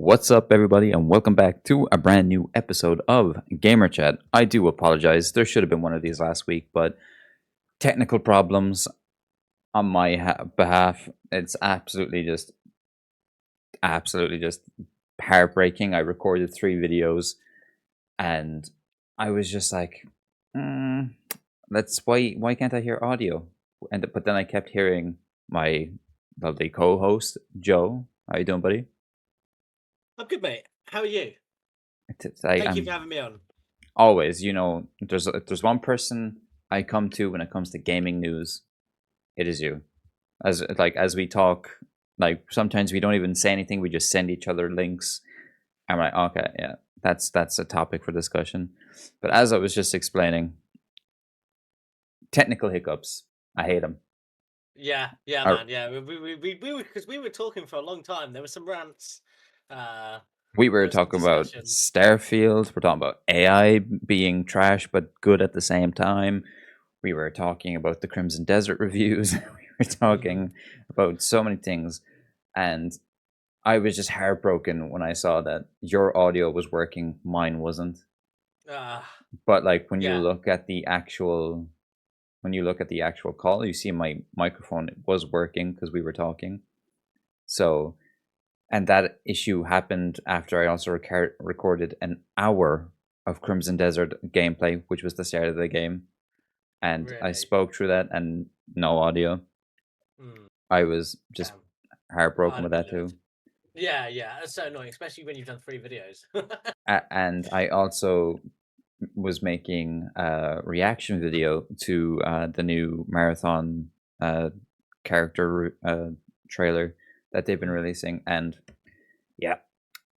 What's up, everybody, and welcome back to a brand new episode of Gamer Chat. I do apologize. There should have been one of these last week, but technical problems on my behalf. It's absolutely just heartbreaking. I recorded 3 videos, and I was just like, "Let's why can't I hear audio?" But then I kept hearing my lovely co-host Joe. How you doing, buddy? I'm good, mate. How are you? I, Thank you I'm for having me on. always, there's one person I come to when it comes to gaming news. It is you. As we talk, like sometimes we don't even say anything. We just send each other links. I'm like, okay, yeah, that's a topic for discussion. But as I was just explaining, technical hiccups. I hate them. Yeah, I, man. Yeah, we were talking for a long time. There were some rants. Uh, we there were was some talking about discussion. Starfield. We're talking about AI being trash but good at the same time. We were talking about the Crimson Desert reviews. We were talking about so many things, and I was just heartbroken when I saw that your audio was working, mine wasn't. Uh, But like yeah, when you look at the actual call, you see my microphone was working because we were talking. So, and that issue happened after I also recorded an hour of Crimson Desert gameplay, which was the start of the game, and I really. spoke through that and no audio. Mm, I was just damn, heartbroken I'd with that imagine. too. Yeah. That's so annoying, especially when you've done 3 videos. And I also was making a reaction video to the new marathon uh, character trailer that they've been Mm, releasing, and yeah,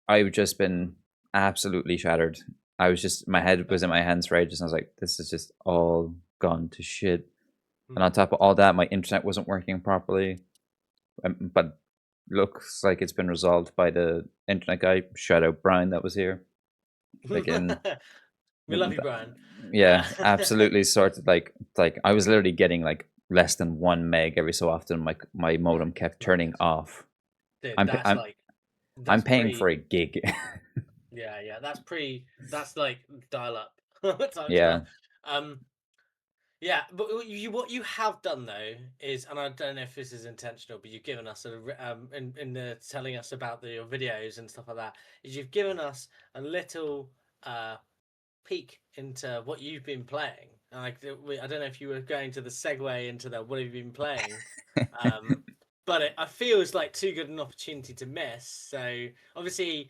I've just been absolutely shattered. I was just my head was in my hands for ages, and I was like, "This is just all gone to shit." And on mm. top of all that, my internet wasn't working properly, but looks like it's been resolved by the internet guy. Shout out Brian that was here. Again, We love you, Brian. yeah, absolutely sorted. Like I was literally getting like less than 1 meg every so often. My modem kept Not turning good, off. dude. I'm pa- I'm I'm That's paying for pre. a gig. Yeah. That's like dial up time Yeah. stuff. Um, Yeah, but what you have done though is, and I don't know if this is intentional, but you've given us in the telling us about your videos and stuff like that, is you've given us a little uh peek into what you've been playing. Like I don't know if you were going to the segue into the what have you been playing, um, but it feels like too good an opportunity to miss. So obviously,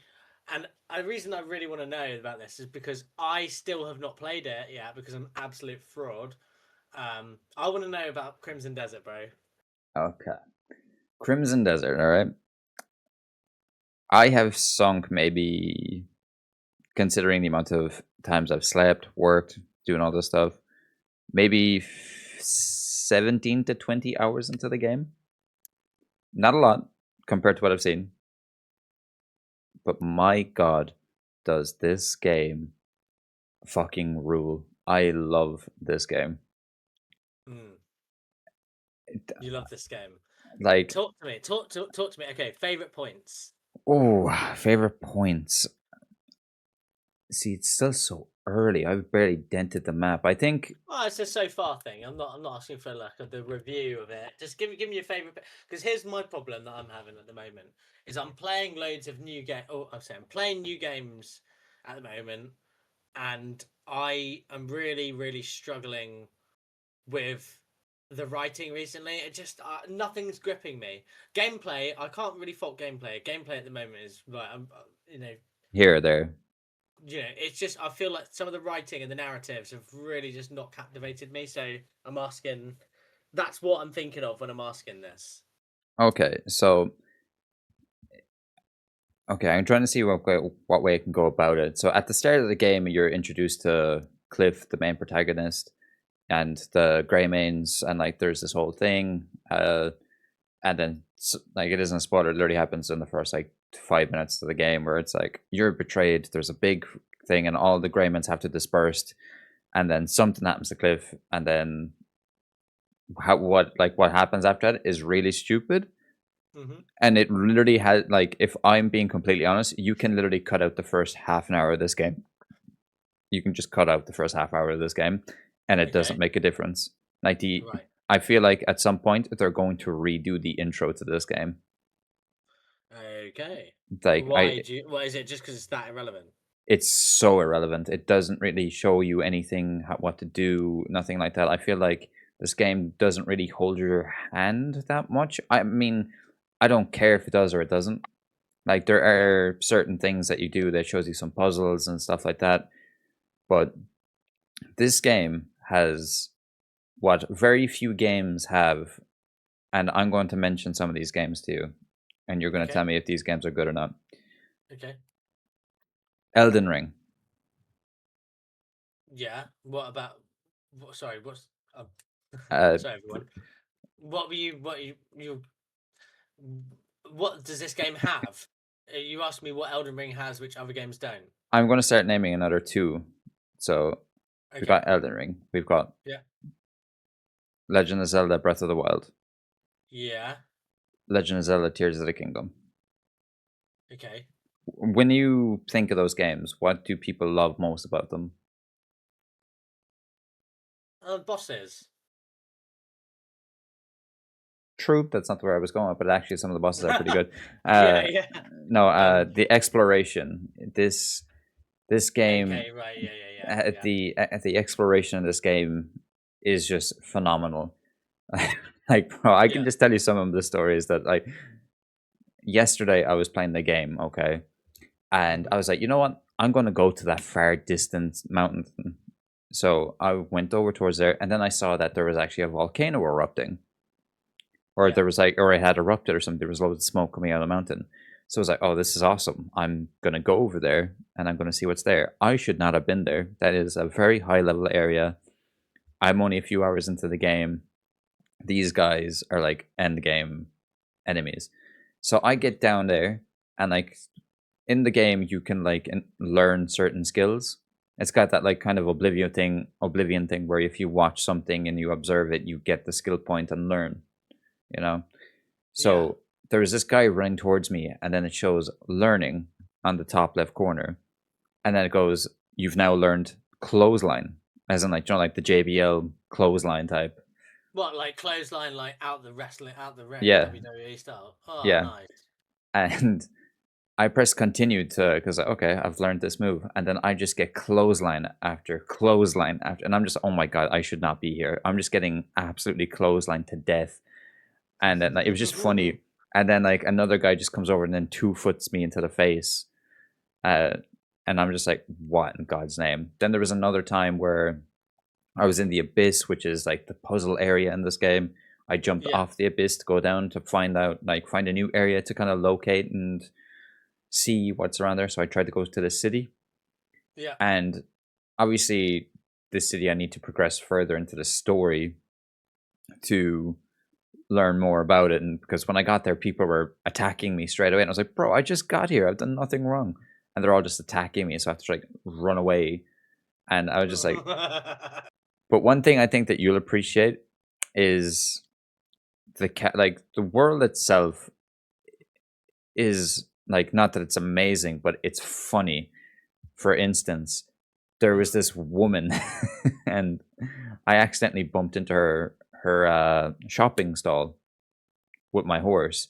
and the reason I really want to know about this is because I still have not played it yet because I'm an absolute fraud. I want to know about Crimson Desert, bro. Okay. Crimson Desert. All right. I have sunk maybe, considering the amount of times I've slept, worked, doing all this stuff, maybe 17 to 20 hours into the game. Not a lot compared to what I've seen, but my god, does this game fucking rule. I love this game. Mm, It- you love this game. Like, Talk to me. Talk to me. Okay, favorite points. oh, favorite points. See, it's still so early. I've barely dented the map. I think Oh, it's a so far thing. I'm not asking for like the review of it. Just give me your favorite. Because here's my problem that I'm having at the moment is I'm playing loads of new game. Oh, I'm saying playing new games at the moment, and I am really struggling with the writing recently. It just nothing's gripping me. Gameplay, I can't really fault gameplay. Gameplay at the moment is like I'm, here or there. it's just I feel like some of the writing and the narratives have really just not captivated me. So I'm asking. That's what I'm thinking of when I'm asking this. Okay, so okay, I'm trying to see what way I can go about it. So at the start of the game, you're introduced to Cliff, the main protagonist, and the Greymanes, and like there's this whole thing. And then like it isn't a spoiler. It literally happens in the first like 5 minutes of the game, where it's like you're betrayed. There's a big thing, and all the Greymans have to disperse, and then something happens to Cliff, and then what happens after that is really stupid. Mm-hmm. And it literally has, like, if I'm being completely honest, you can literally cut out the first half an hour of this game. You can just cut out the first half hour of this game, and it doesn't Okay. make a difference. Like the, Right. I feel like at some point they're going to redo the intro to this game. Okay. Like I, Why do you? What is it? Just because it's that irrelevant? it's so irrelevant. It doesn't really show you anything, what to do, nothing like that. I feel like this game doesn't really hold your hand that much. I mean, I don't care if it does or it doesn't. Like there Yeah. are certain things that you do that shows you some puzzles and stuff like that, but this game has what very few games have, and I'm going to mention some of these games to you, and you're going to tell Okay. me if these games are good or not. Okay. Elden Ring. Yeah. What about? Sorry. What's? Uh, Sorry, everyone. What were you? What you? What does this game have? You asked me what Elden Ring has, which other games don't. I'm going to start naming another two. So we've Okay. got Elden Ring. We've got Yeah. Legend of Zelda: Breath of the Wild. Yeah. Legend of Zelda: Tears of the Kingdom. Okay. When you think of those games, what do people love most about them? Bosses. True, that's not where I was going, but actually some of the bosses are pretty good. Yeah. Uh, Yeah. no, Um. the exploration. This game, Okay. Right. Yeah. Yeah. Yeah. Yeah. the exploration of this game is just phenomenal. Like, bro, I can Yeah. just tell you some of the stories that, like, yesterday I was playing the game, okay, and Hmm. I was like, you know what, I'm going to go to that far distant mountain. So I went over towards there, and then I saw that there was actually a volcano erupting, or Yeah. there was like, or it had erupted or something. There was loads of smoke coming out of the mountain. So I was like, oh, this is awesome. I'm gonna go over there and I'm gonna see what's there. I should not have been there. That is a very high level area. I'm only a few hours into the game. These guys are like end game enemies. So I Hmm. get down there, and like in the game you can like learn certain skills. It's got that like kind of oblivion thing where if you watch something and you observe it, you get the skill point and learn, you know. Yeah. So there was this guy running towards me, and then it shows learning on the top left corner, and then it goes, "You've now learned clothesline," as in like, you know, like the JBL clothesline type. What, like clothesline, like out the wrestling, out the ring, Yeah, WWE style? Oh, yeah. nice. And I press continue to, because okay, I've learned this move, and then I just get clothesline after, and I'm just, oh my god, I should not be here. I'm just getting absolutely clothesline to death, and then like, it was just funny. And then like another guy just comes over and then 2 foots me into the face, uh, and I'm just like, what in God's name? Then there was another time where I was in the abyss, which is like the puzzle area in this game. I jumped Yeah. off the abyss to go down to find out, like, find a new area to kind of locate and see what's around there. So I tried to go to the city, Yeah. and obviously, this city I need to progress further into the story to learn more about it. And because when I got there, people were attacking me straight away, and I was like, "Bro, I just got here. I've done nothing wrong," and they're all just attacking me. So I have to like run away, and I was just like, but one thing I think that you'll appreciate is like the world itself is like, not that it's amazing, but it's funny. For instance, there was Mhm. this woman, and I accidentally bumped into her shopping stall with my horse,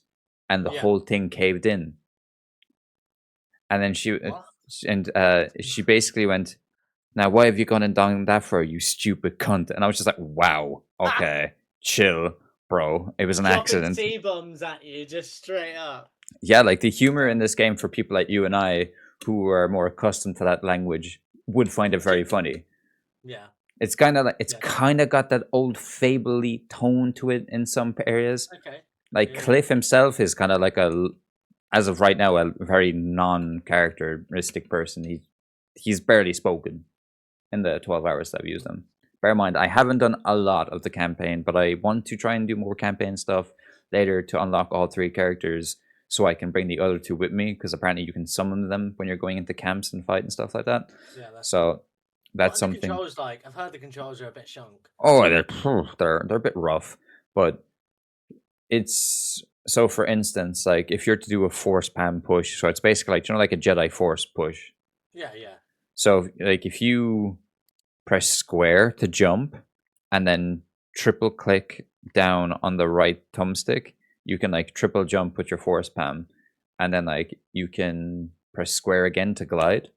and the Yeah. whole thing caved in. And then What? she basically went, "Now, why have you gone and done that for, you stupid cunt?" And I was just like, "Wow, Ha! okay, chill, bro. It was an Dropping accident." C bombs at you just straight up. Yeah, like the humor in Oh. this game for people like you and I who are more accustomed to that language would find it very funny. Yeah. It's kind of like, it's Yeah. kind of got that old fable tone to it in some areas. Okay. Like Yeah. Yeah. Cliff himself is kind of like as of right now, a very non-characteristic person. He's barely spoken in the 12 hours that I've used them. Bear in mind, I haven't done a lot of the campaign, but I want to try and do more campaign stuff later to unlock all 3 characters so I can bring the other 2 with me, because apparently you can summon them when you're going into camps and fight and stuff like that. Yeah. That's cool. So What that's are the something. controls like? I've heard the controls are a bit shunk. Oh, they're a bit rough, but it's so for instance, like if you're to do a force pan push, so it's basically like like a Jedi force push. Yeah, yeah. So like if you press square to jump and then triple click down on the right thumbstick, you can like triple jump with your force palm, and then like you can press square again to glide,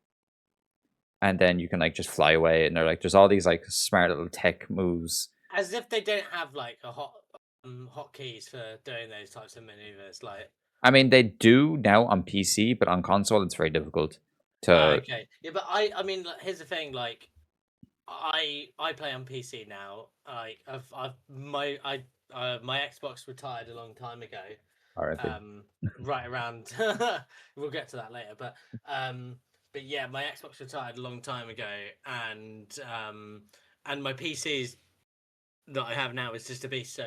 and then you can like just fly away. And they're like, there's all these like smart little tech moves. As if they don't have like a hotkeys for doing those types of maneuvers. Like, I mean, they do now on PC, but on console, it's very difficult to. okay, yeah, but I mean, like, here's the thing. Like, I play on PC now. My Xbox retired a long time ago. RIP. Um, right around. We'll get to that later, um, but yeah, my Xbox retired a long time ago, and my PCs that I have now is just a beast. So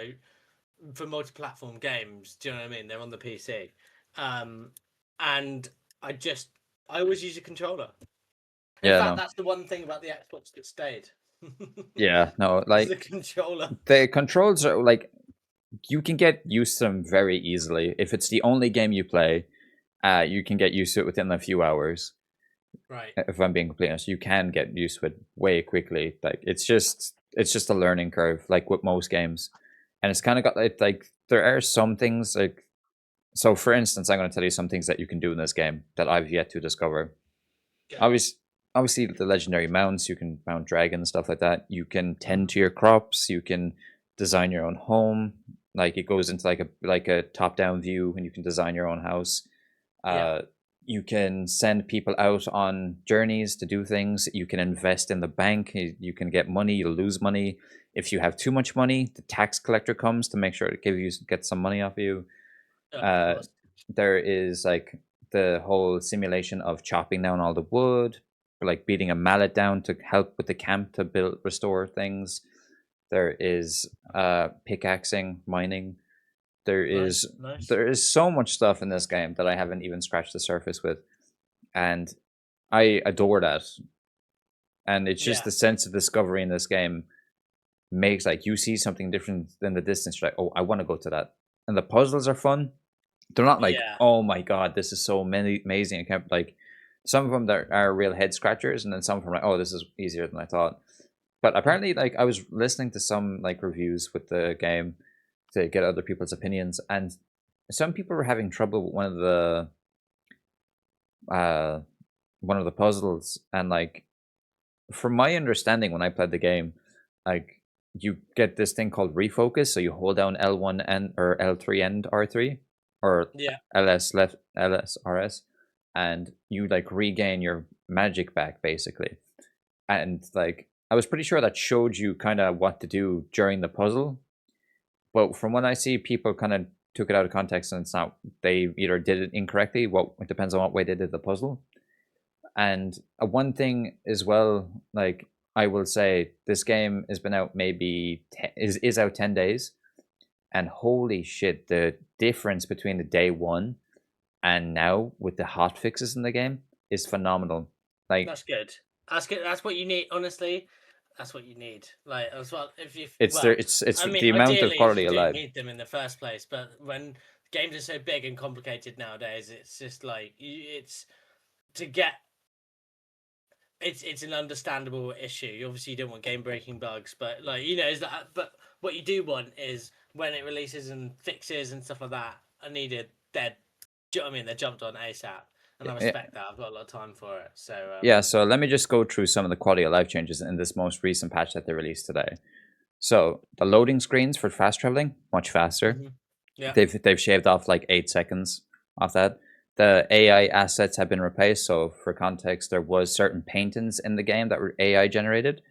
for multi-platform games, do you know what I mean? They're on the PC, um, and I just I always use a controller. In Yeah, fact, no. that's the one thing about the Xbox that stayed. Yeah, no. Is the Like controller. the controls are like you can get used to them very easily. If it's the only game you play, you can get used to it within a few hours. Right. If I'm being completely honest, you can get used to it way quickly. Like it's just a learning curve, like with most games, and it's kind of got like there are some things like so. For instance, I'm going to tell you some things that you can do in this game that I've yet to discover. Go. Obviously, obviously the legendary mounts. You can mount dragons, stuff like that. You can tend Mhm. to your crops. You can design your own home. Like it goes into like a top down view, and you can design your own house. Yeah. Uh, you can send people out on journeys to do things. You can invest in the bank. You can get money. You lose money. If you have too much money, the tax collector comes to make sure to get some money off you. Of Uh, course. there is like the whole simulation of chopping down all the wood, like beating a mallet down to help with the camp to build restore things. There is pickaxing, mining. There Nice. is Nice. there is so much stuff in this game that I haven't even scratched the surface with, and I adore that. And it's just Yeah. the sense of discovery in this game makes like you see something different in the distance. You're like, oh, I want to go to that. And the puzzles are fun. They're not like, Yeah. oh my god, this is so many amazing. I can't like some of them that are real head scratchers, and then some of them are like, oh, this is easier than I thought. But Mm. apparently, like I was listening to some like reviews with the game to get other people's opinions, and some people were having trouble with uh one of the puzzles, and like from my understanding when I played the game, like you get this thing called refocus, so you hold down L1 and or L3 and R3 or Yeah. LS left LSRS, and you like regain your magic back basically. And like I was pretty sure that showed you kind of what to do during the puzzle, but from what I see, people kind of took it out of context, and it's not. They either did it incorrectly. Well, it depends on what way they did the puzzle. And one thing as well, like I will say, this game has been out maybe is out 10 days, and holy shit, the difference between the day one and now with the hot fixes in the game is phenomenal. Like That's good. That's good. That's what you need. Honestly, that's what you need. Like as well, if you it's there, well, it's I mean, the amount of ideally, if you quality do alive. need them in the first place, but when games are so big and complicated nowadays, it's just like it's to get. It's an understandable issue. Obviously, you don't want game breaking bugs, but like is that. But what you do want is when it releases and fixes and stuff like that are needed. Do you know what I mean? They're jumped on ASAP, and I Yeah, respect that. I've got a lot of time for it. So yeah, so let me just go through some of the quality of life changes in this most recent patch that they released today. So the loading screens for fast traveling much faster. mhm. Yeah, They've shaved off like 8 seconds off that. The AI assets have been replaced. So for context, there was certain paintings in the game that were AI generated,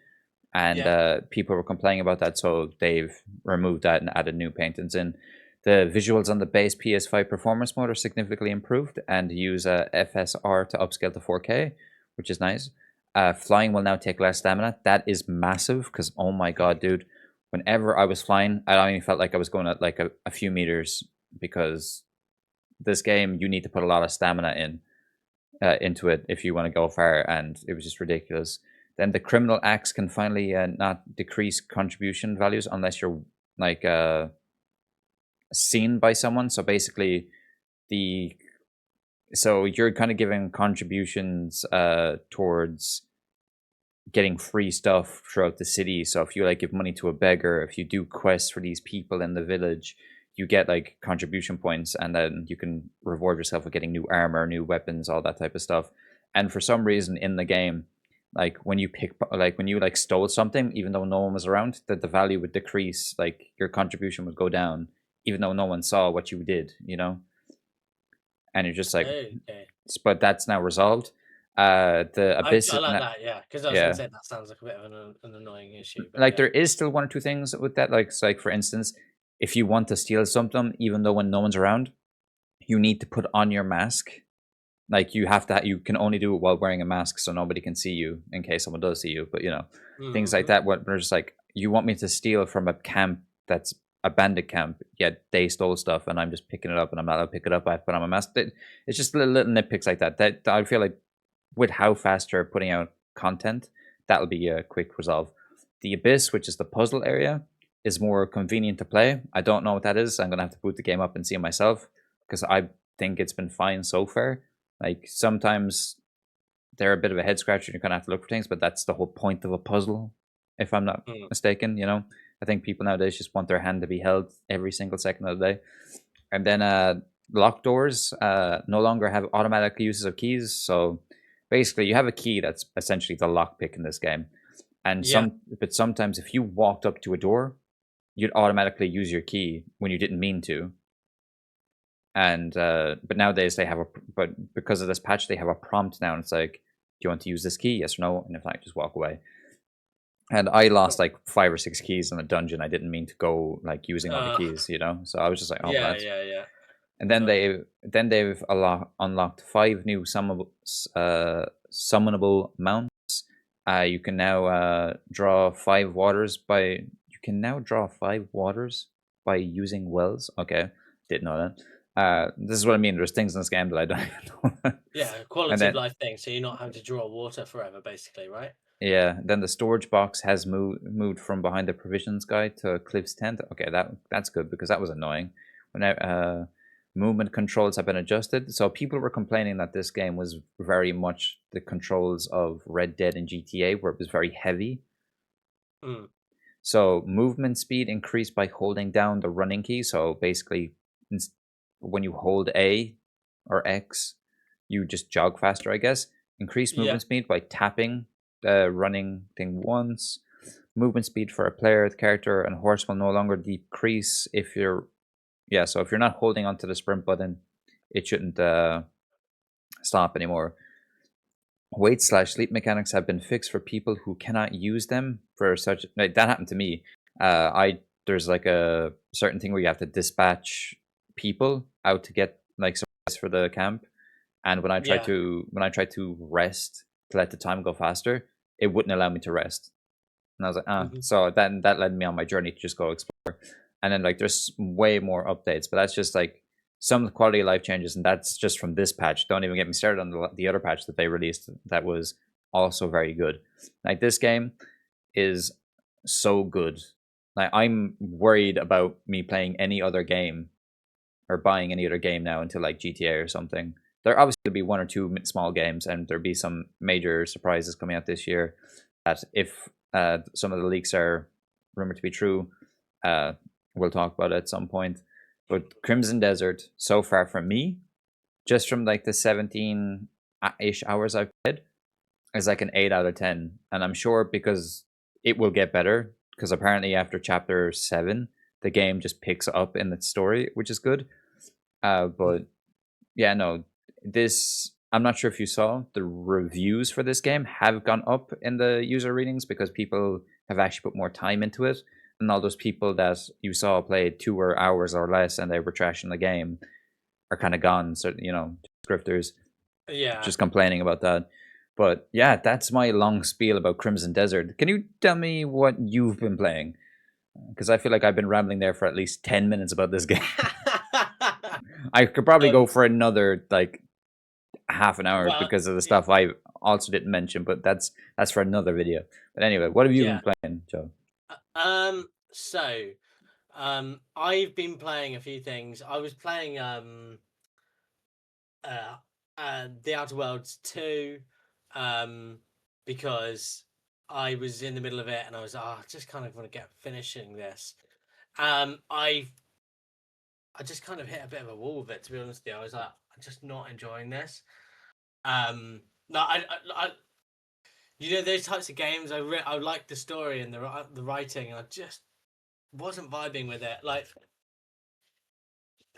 and yeah, people were complaining about that. So they've removed that and added new paintings in. The visuals on the base PS5 performance mode are significantly improved and use FSR to upscale to 4K, which is nice. Flying will now take less stamina. That is massive because, oh my god, mm, dude, whenever I was flying, I only felt like I was going at like a few meters because this game, you need to put a lot of stamina into it if you want to go far, and it was just ridiculous. Then the criminal acts can finally not decrease contribution values unless you're like seen by someone. So basically, the so you're kind of giving contributions towards getting free stuff throughout the city. So if you like give money to a beggar, if you do quests for these people in the village, you get like contribution points, and then you can reward yourself with getting new armor, new weapons, all that type of stuff. And for some reason in the game, like when you when you like stole something, even though no one was around, that the value would decrease, like your contribution would go down, even though no one saw what you did, you know. And you're just like, Okay. but that's now resolved. The abyss, I like that, yeah, because I was gonna yeah, say that sounds like a bit of an annoying issue, but like yeah. there is still one or two things with that. Like for instance, if you want to steal something, even though when no one's around, you need to put on your mask. Like you have to, you can only do it while wearing a mask, so nobody can see you in case someone does see you. But you know, things like Mm-hmm. that. What they're just like, you want me to steal from a camp that's a bandit camp, yet they stole stuff, and I'm just picking it up, and I'm not allowed to pick it up. I put on my mask. It's just little nitpicks like that. That I feel like with how fast they're putting out content, that'll be a quick resolve. The Abyss, which is the puzzle area, is more convenient to play. I don't know what that is. I'm gonna have to boot the game up and see it myself because I think it's been fine so far. Like sometimes they're a bit of a head scratcher and you're gonna have to look for things, but that's the whole point of a puzzle, if I'm not Mm. mistaken, you know. I think people nowadays just want their hand to be held every single second of the day. And then lock doors no longer have automatic uses of keys. So basically you have a key that's essentially the lock pick in this game. And Yeah. sometimes if you walked up to a door, you'd automatically use your key when you didn't mean to. And but nowadays they have a but because of this patch they have a prompt now, and it's like, do you want to use this key, yes or no? And if not, just walk away. And I lost like 5 or 6 keys in a dungeon. I didn't mean to go like using all the Uh, keys, you know. So I was just like, oh, well, yeah, that's. yeah, yeah. And Annoying. then they've unlocked 5 new summonable mounts. You can now draw 5 waters by. You can now draw 5 waters by using wells. Okay, didn't know that. This is what I mean. There's things in this game that I don't even know. Yeah, And quality of then life thing, so you're not having to draw water forever, basically, right? yeah, then the storage box has moved from behind the provisions guy to Cliff's tent. Okay, that's good because that was annoying. When movement controls have been adjusted, so people were complaining that this game was very much the controls of Red Dead and GTA, where it was very heavy. Mm. So movement speed increased by holding down the running key. So basically, when you hold A or X, you just jog faster, I guess. Increase Yeah. movement speed by tapping the running thing once. Movement speed for a player, the character, and horse will no longer decrease if you're so if you're not holding onto the sprint button, it shouldn't stop anymore. Weight/sleep mechanics have been fixed for people who cannot use them for such like that happened to me. I There's like a certain thing where you have to dispatch people out to get like supplies for the camp, and Yeah. when I tried to rest to let the time go faster, it wouldn't allow me to rest. And I was like, ah. Hmm. So then that led me on my journey to just go explore. And then like there's way more updates, but that's just like some quality of life changes, and that's just from this patch. Don't even get me started on the other patch that they released that was also very good. Like this game is so good. Like I'm worried about me playing any other game or buying any other game now until like GTA or something. There obviously will be one or two small games, and there'll be some major surprises coming out this year. That if some of the leaks are rumored to be true, uh, we'll talk about it at some point. But Crimson Desert, so far from me, just from like the 17-ish hours I've played, is like an 8 out of 10, and I'm sure because it will get better. Because apparently after chapter 7, the game just picks up in its story, which is good. But yeah, no, this I'm not sure if you saw the reviews for this game have gone up in the user readings because people have actually put more time into it. And all those people that you saw played 2 hours or less and they were trashing the game are kind of gone. So, you know, scripters Yeah. just complaining about that. But yeah, that's my long spiel about Crimson Desert. Can you tell me what you've been playing? Because I feel like I've been rambling there for at least 10 minutes about this game. I could probably go um. for another like half an hour Well. because of the stuff I also didn't mention, but that's for another video. But anyway, what have you been Yeah. playing, Joe? So I've been playing a few things. I was playing uh, The Outer Worlds 2, um, because I was in the middle of it and I was, I just kind of want to get finishing this. Um, I I just kind of hit a bit of a wall with it, to be honest with you. I was like, I'm just not enjoying this. No, those types of games. I like the story and the writing, and I just wasn't vibing with it. Like,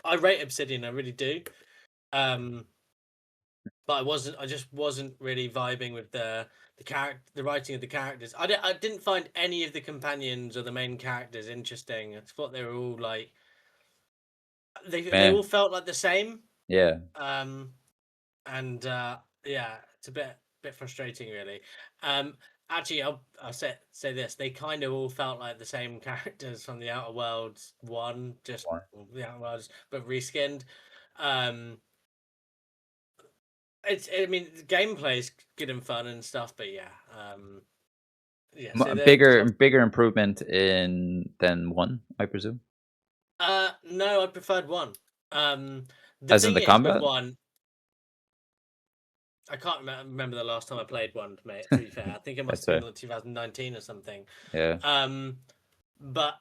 I rate Obsidian, I really do. Um, but I just wasn't really vibing with the writing of the characters. I didn't find any of the companions or the main characters interesting. I thought they were all like they Man, all felt like the same. yeah, Um, and yeah, it's a bit frustrating, really. Um, Actually, I'll say this: they kind of all felt like the same characters from the Outer Worlds one, just one. the Outer Worlds, but reskinned. Um, I mean, the gameplay is good and fun and stuff, but yeah, yeah. So there's lots. Bigger improvement in than one, I presume, No, I preferred one. The as in thing the is with combat. one, I can't remember the last time I played one, mate. To be fair, I think it must That's have been fair. like 2019 or something. Yeah. Um, but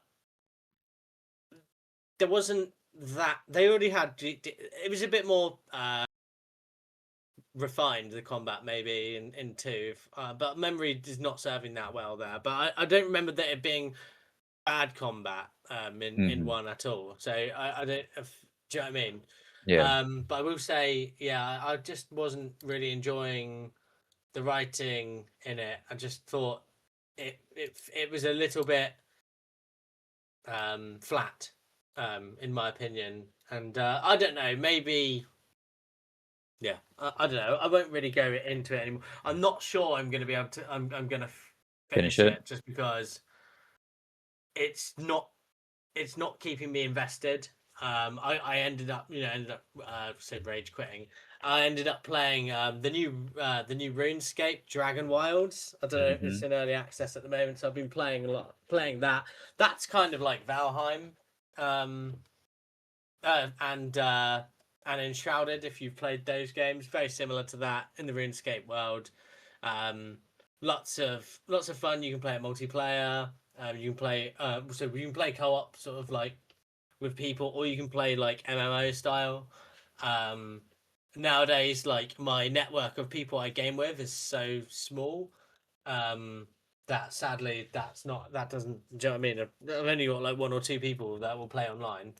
there wasn't that they already had. It was a bit more refined, the combat maybe in two, but memory is not serving that well there. But I don't remember that it being bad combat in Hmm. one at all. So I don't. Do you know what I mean? Yeah. But I will say, yeah, I just wasn't really enjoying the writing in it. I just thought it was a little bit flat, in my opinion. And I don't know, maybe yeah, I don't know. I won't really go into it anymore. I'm not sure I'm going to be able to. I'm going to Finish finish it. it just because it's not it's not keeping me invested. I ended up, say rage quitting. I ended up playing the new RuneScape Dragon Wilds. I don't know if it's Hmm. in early access at the moment, so I've been playing a lot, playing that. That's kind of like Valheim, um, uh, and uh, and Enshrouded. If you've played those games, very similar to that in the RuneScape world. Um, lots of fun. You can play it multiplayer. You can play so you can play co-op, sort of like with people, or you can play like MMO style. Um, Nowadays, like my network of people I game with is so small, um, that sadly that doesn't. Do you know what I mean? I've only got like one or two people that will play online,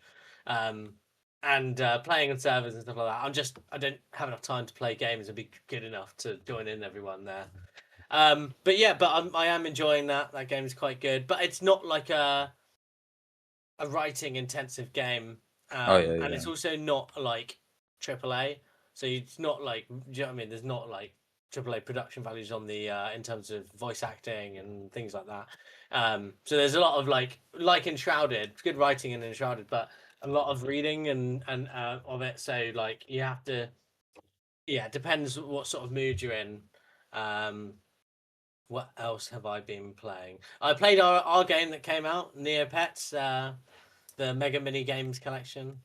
um, and playing on servers and stuff like that. I don't have enough time to play games and be good enough to join in everyone there. But yeah, I am enjoying that. That game is quite good, but it's not like a writing intensive game, Oh yeah, and yeah, it's also not like AAA. So it's not like, do you know what I mean? There's not like AAA production values on the in terms of voice acting and things like that. So there's a lot of like Enshrouded, good writing in Enshrouded, but a lot of reading and of it. So like you have to, yeah, it depends what sort of mood you're in. Um, what else have I been playing? I played our game that came out, Neopets. The Mega Mini Games collection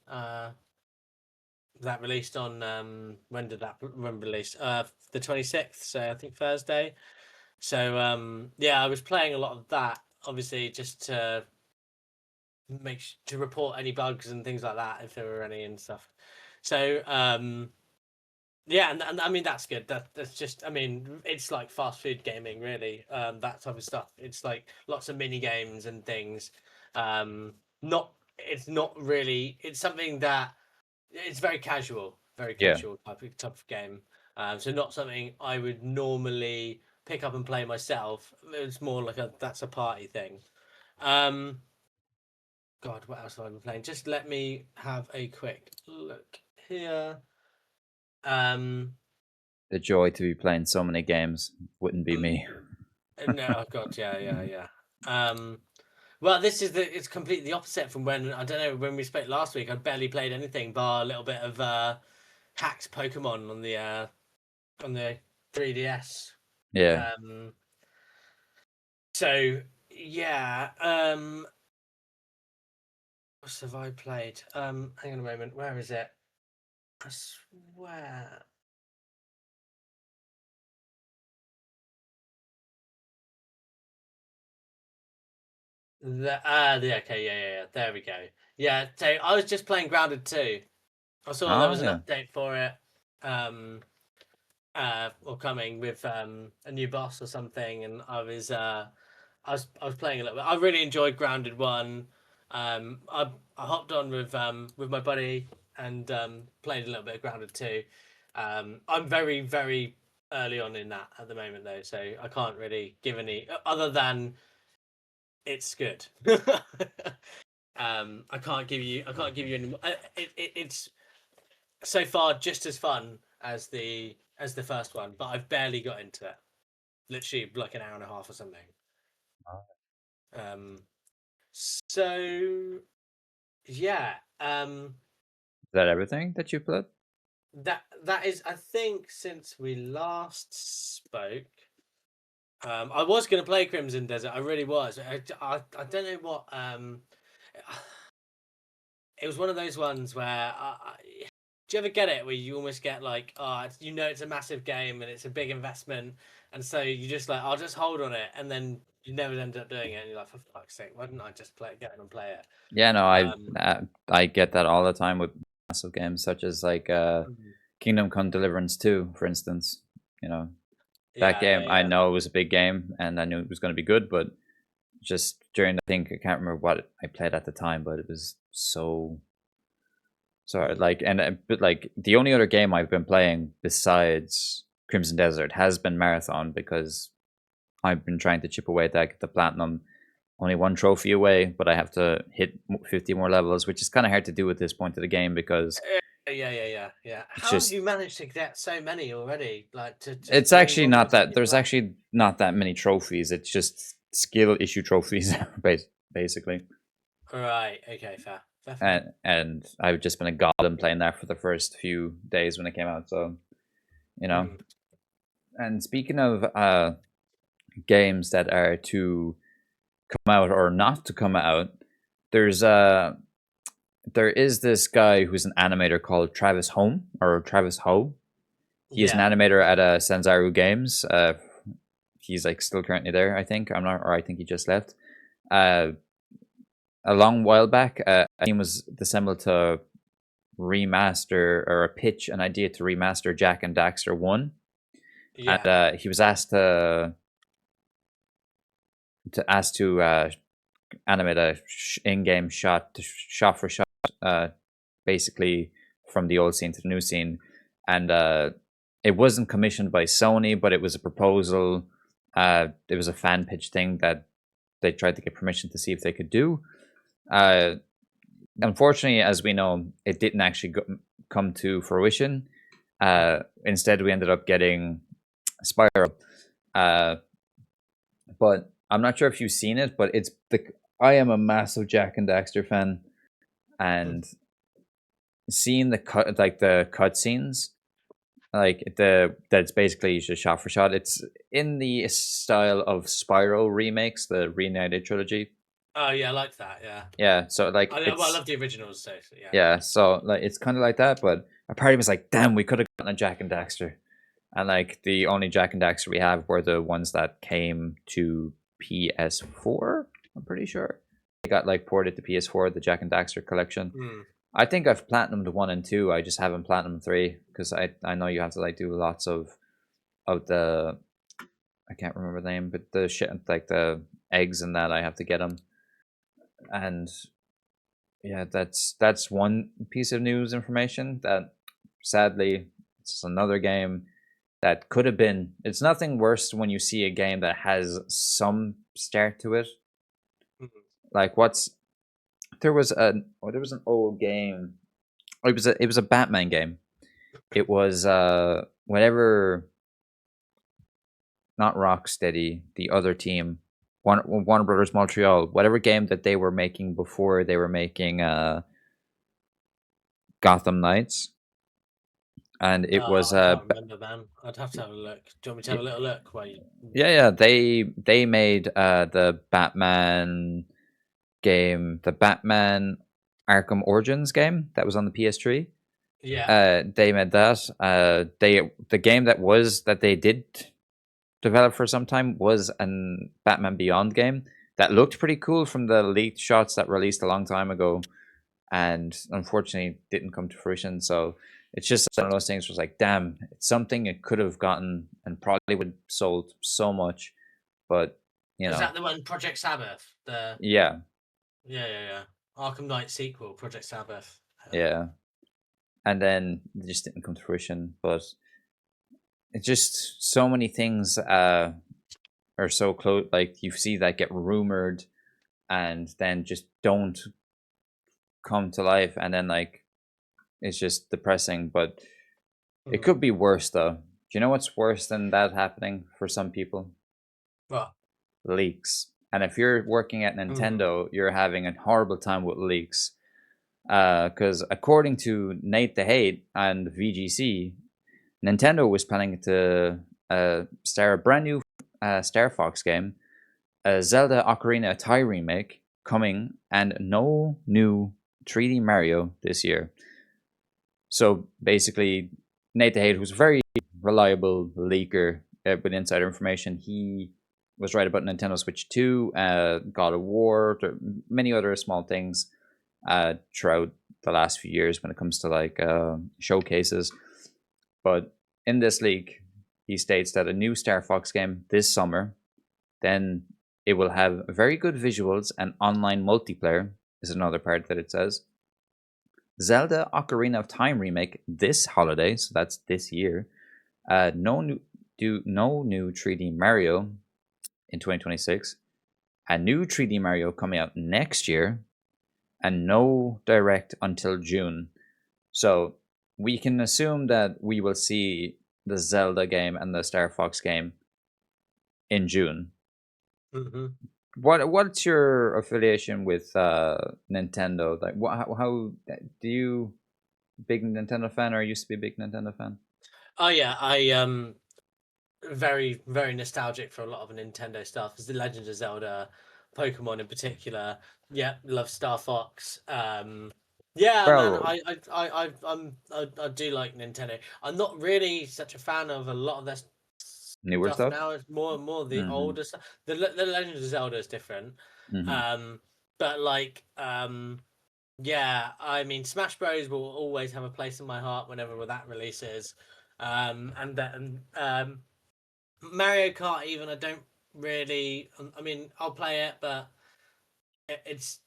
that released on when did that when released? The 26th, so I think Thursday. So yeah, I was playing a lot of that, obviously just to to report any bugs and things like that if there were any and stuff. So yeah, and I mean that's good. That's just, I mean, it's like fast food gaming, really. That type of stuff. It's like lots of mini games and things. Not it's not really. It's something that it's very yeah. casual type of game. So not something I would normally pick up and play myself. It's more like that's a party thing. Um, God, what else have I been playing? Just let me have a quick look here. Um, The joy to be playing so many games wouldn't be me. no, oh God, yeah. Um, well, this is it's completely the opposite from when I don't know when we spoke last week. I barely played anything bar a little bit of hacks Pokemon on the 3DS. Yeah. Um, so yeah, else have I played? Hang on a moment. Where is it? I swear. Okay, yeah. There we go. Yeah, so I was just playing Grounded 2. I saw there Oh was an yeah. update for it. Um, or coming with a new boss or something, and I was playing a little bit. I really enjoyed Grounded One. I hopped on with my buddy and played a little bit of Grounded Two. I'm very very early on in that at the moment though, so I can't really give any other than it's good. I can't give you any. It's so far just as fun as the first one, but I've barely got into it. Literally like an hour and a half or something. Oh. Um, so yeah, Is that everything that you played? that is, I think, since we last spoke. I was going to play Crimson Desert. I really was. I don't know what. It was one of those ones where do you ever get it where you almost get like, oh, it's a massive game and it's a big investment, and so you just like, I'll just hold on it, and then you never end up doing it, and you're like, for fuck's sake, why didn't I just get it and play it? Yeah, no, Um, I get that all the time with massive games such as like Mhm. Kingdom Come Deliverance 2, for instance. You know, that Yeah, game I yeah. know it was a big game and I knew it was going to be good, but just during the thing I can't remember what I played at the time, but it was so Mm. like but like the only other game I've been playing besides Crimson Desert has been Marathon because I've been trying to chip away at that, get the platinum. Only one trophy away, but I have to hit 50 more levels, which is kind of hard to do at this point of the game because Yeah. it's How have just you managed to get so many already? Like to just it's doing actually what not was that taking you there's long? actually not that many trophies. It's just skill issue trophies basically. Right. Okay. Fair. And I've just been a goblin playing that for the first few days when it came out. So you know. Mhm. And speaking of games that are to come out or not to come out, there's there is this guy who's an animator called Travis Home or Travis Ho. He's an Yeah. animator at Sanzaru Games. He's like still currently there, I think. I'm not, or I think he just left. Uh, a long while back, a team was assembled to remaster or pitch an idea to remaster Jack and Daxter 1, and Yeah. he was asked to animate a in-game shot for shot, basically from the old scene to the new scene, and it wasn't commissioned by Sony, but it was a proposal. It was a fan pitch thing that they tried to get permission to see if they could do. Uh, Unfortunately, as we know, it didn't actually come to fruition. Instead, we ended up getting Spiral. Uh, but I'm not sure if you've seen it, but it's the I am a massive Jack and Daxter fan, Mhm. and seeing the cutscenes, like the that's basically just shot for shot. It's in the style of Spiral remakes, the Reunited trilogy. Oh yeah, I like that. Yeah. Yeah, so like I it's love the originals, so yeah. yeah, so like it's kind of like that. But a part of me was like, damn, we could have gotten a Jack and Daxter, and like the only Jack and Daxter we have were the ones that came to PS4. I'm pretty sure they got like ported to PS4, the Jack and Daxter collection. Mm. I think I've platinumed 1 and 2. I just haven't platinumed 3 because I know you have to like do lots of the I can't remember the name, but the shit like the eggs and that I have to get them. And yeah, that's one piece of news information that sadly it's another game that could have been. It's nothing worse when you see a game that has some start to it. Mhm. Like what's there was an old game. It was a Batman game. It was whatever, not Rocksteady, the other team, Warner Brothers Montreal, whatever game that they were making before they were making Gotham Knights, and it was I can't remember, man. I'd have to have a look. Do you want me to have a little look while you? yeah, they made the Batman game, the Batman Arkham Origins game that was on the PS3. Yeah. They made that. The game that they did develop for some time was an Batman Beyond game that looked pretty cool from the leaked shots that released a long time ago, and unfortunately didn't come to fruition. So it's just one of those things where it's like, damn, it's something it could have gotten and probably would have sold so much, but you Is know, that the one Project Sabbath? The yeah, Yeah, yeah, yeah. Arkham Knight sequel, Project Sabbath. yeah. And then it just didn't come to fruition. But it's just so many things are so close. Like you see that get rumored and then just don't come to life, and then like it's just depressing. But it Hmm. could be worse though. Do you know what's worse than that happening for some people? Well, Leaks. And if you're working at hmm. Nintendo, you're having a horrible time with leaks. Because according to Nate the Hate and VGC, Nintendo was planning to star a brand new Star Fox game, a Zelda Ocarina of Time remake coming, and no new 3D Mario this year. So basically, Nate the Hate, who's a very reliable leaker with insider information, he was right about Nintendo Switch 2, God of War, many other small things throughout the last few years when it comes to like showcases. But in this leak, he states that a new Star Fox game this summer, then it will have very good visuals and online multiplayer, is another part that it says. Zelda Ocarina of Time remake this holiday, so that's this year. No new 3D Mario in 2026. A new 3D Mario coming out next year, and no direct until June. So we can assume that we will see the Zelda game and the Star Fox game in June. Hmm. What's your affiliation with Nintendo? Like, how do you big Nintendo fan or used to be a big Nintendo fan? Oh yeah, I very very nostalgic for a lot of Nintendo stuff. It's the Legend of Zelda, Pokemon in particular. Yeah, love Star Fox. Yeah, man, Well, I do like Nintendo. I'm not really such a fan of a lot of their newer stuff stuff. now. It's more and more the Mm-hmm. older stuff. The Legend of Zelda is different. Mm-hmm. Um, but like yeah, I mean, Smash Bros will always have a place in my heart whenever that releases. And then Mario Kart, even I don't really. I mean, I'll play it, but it's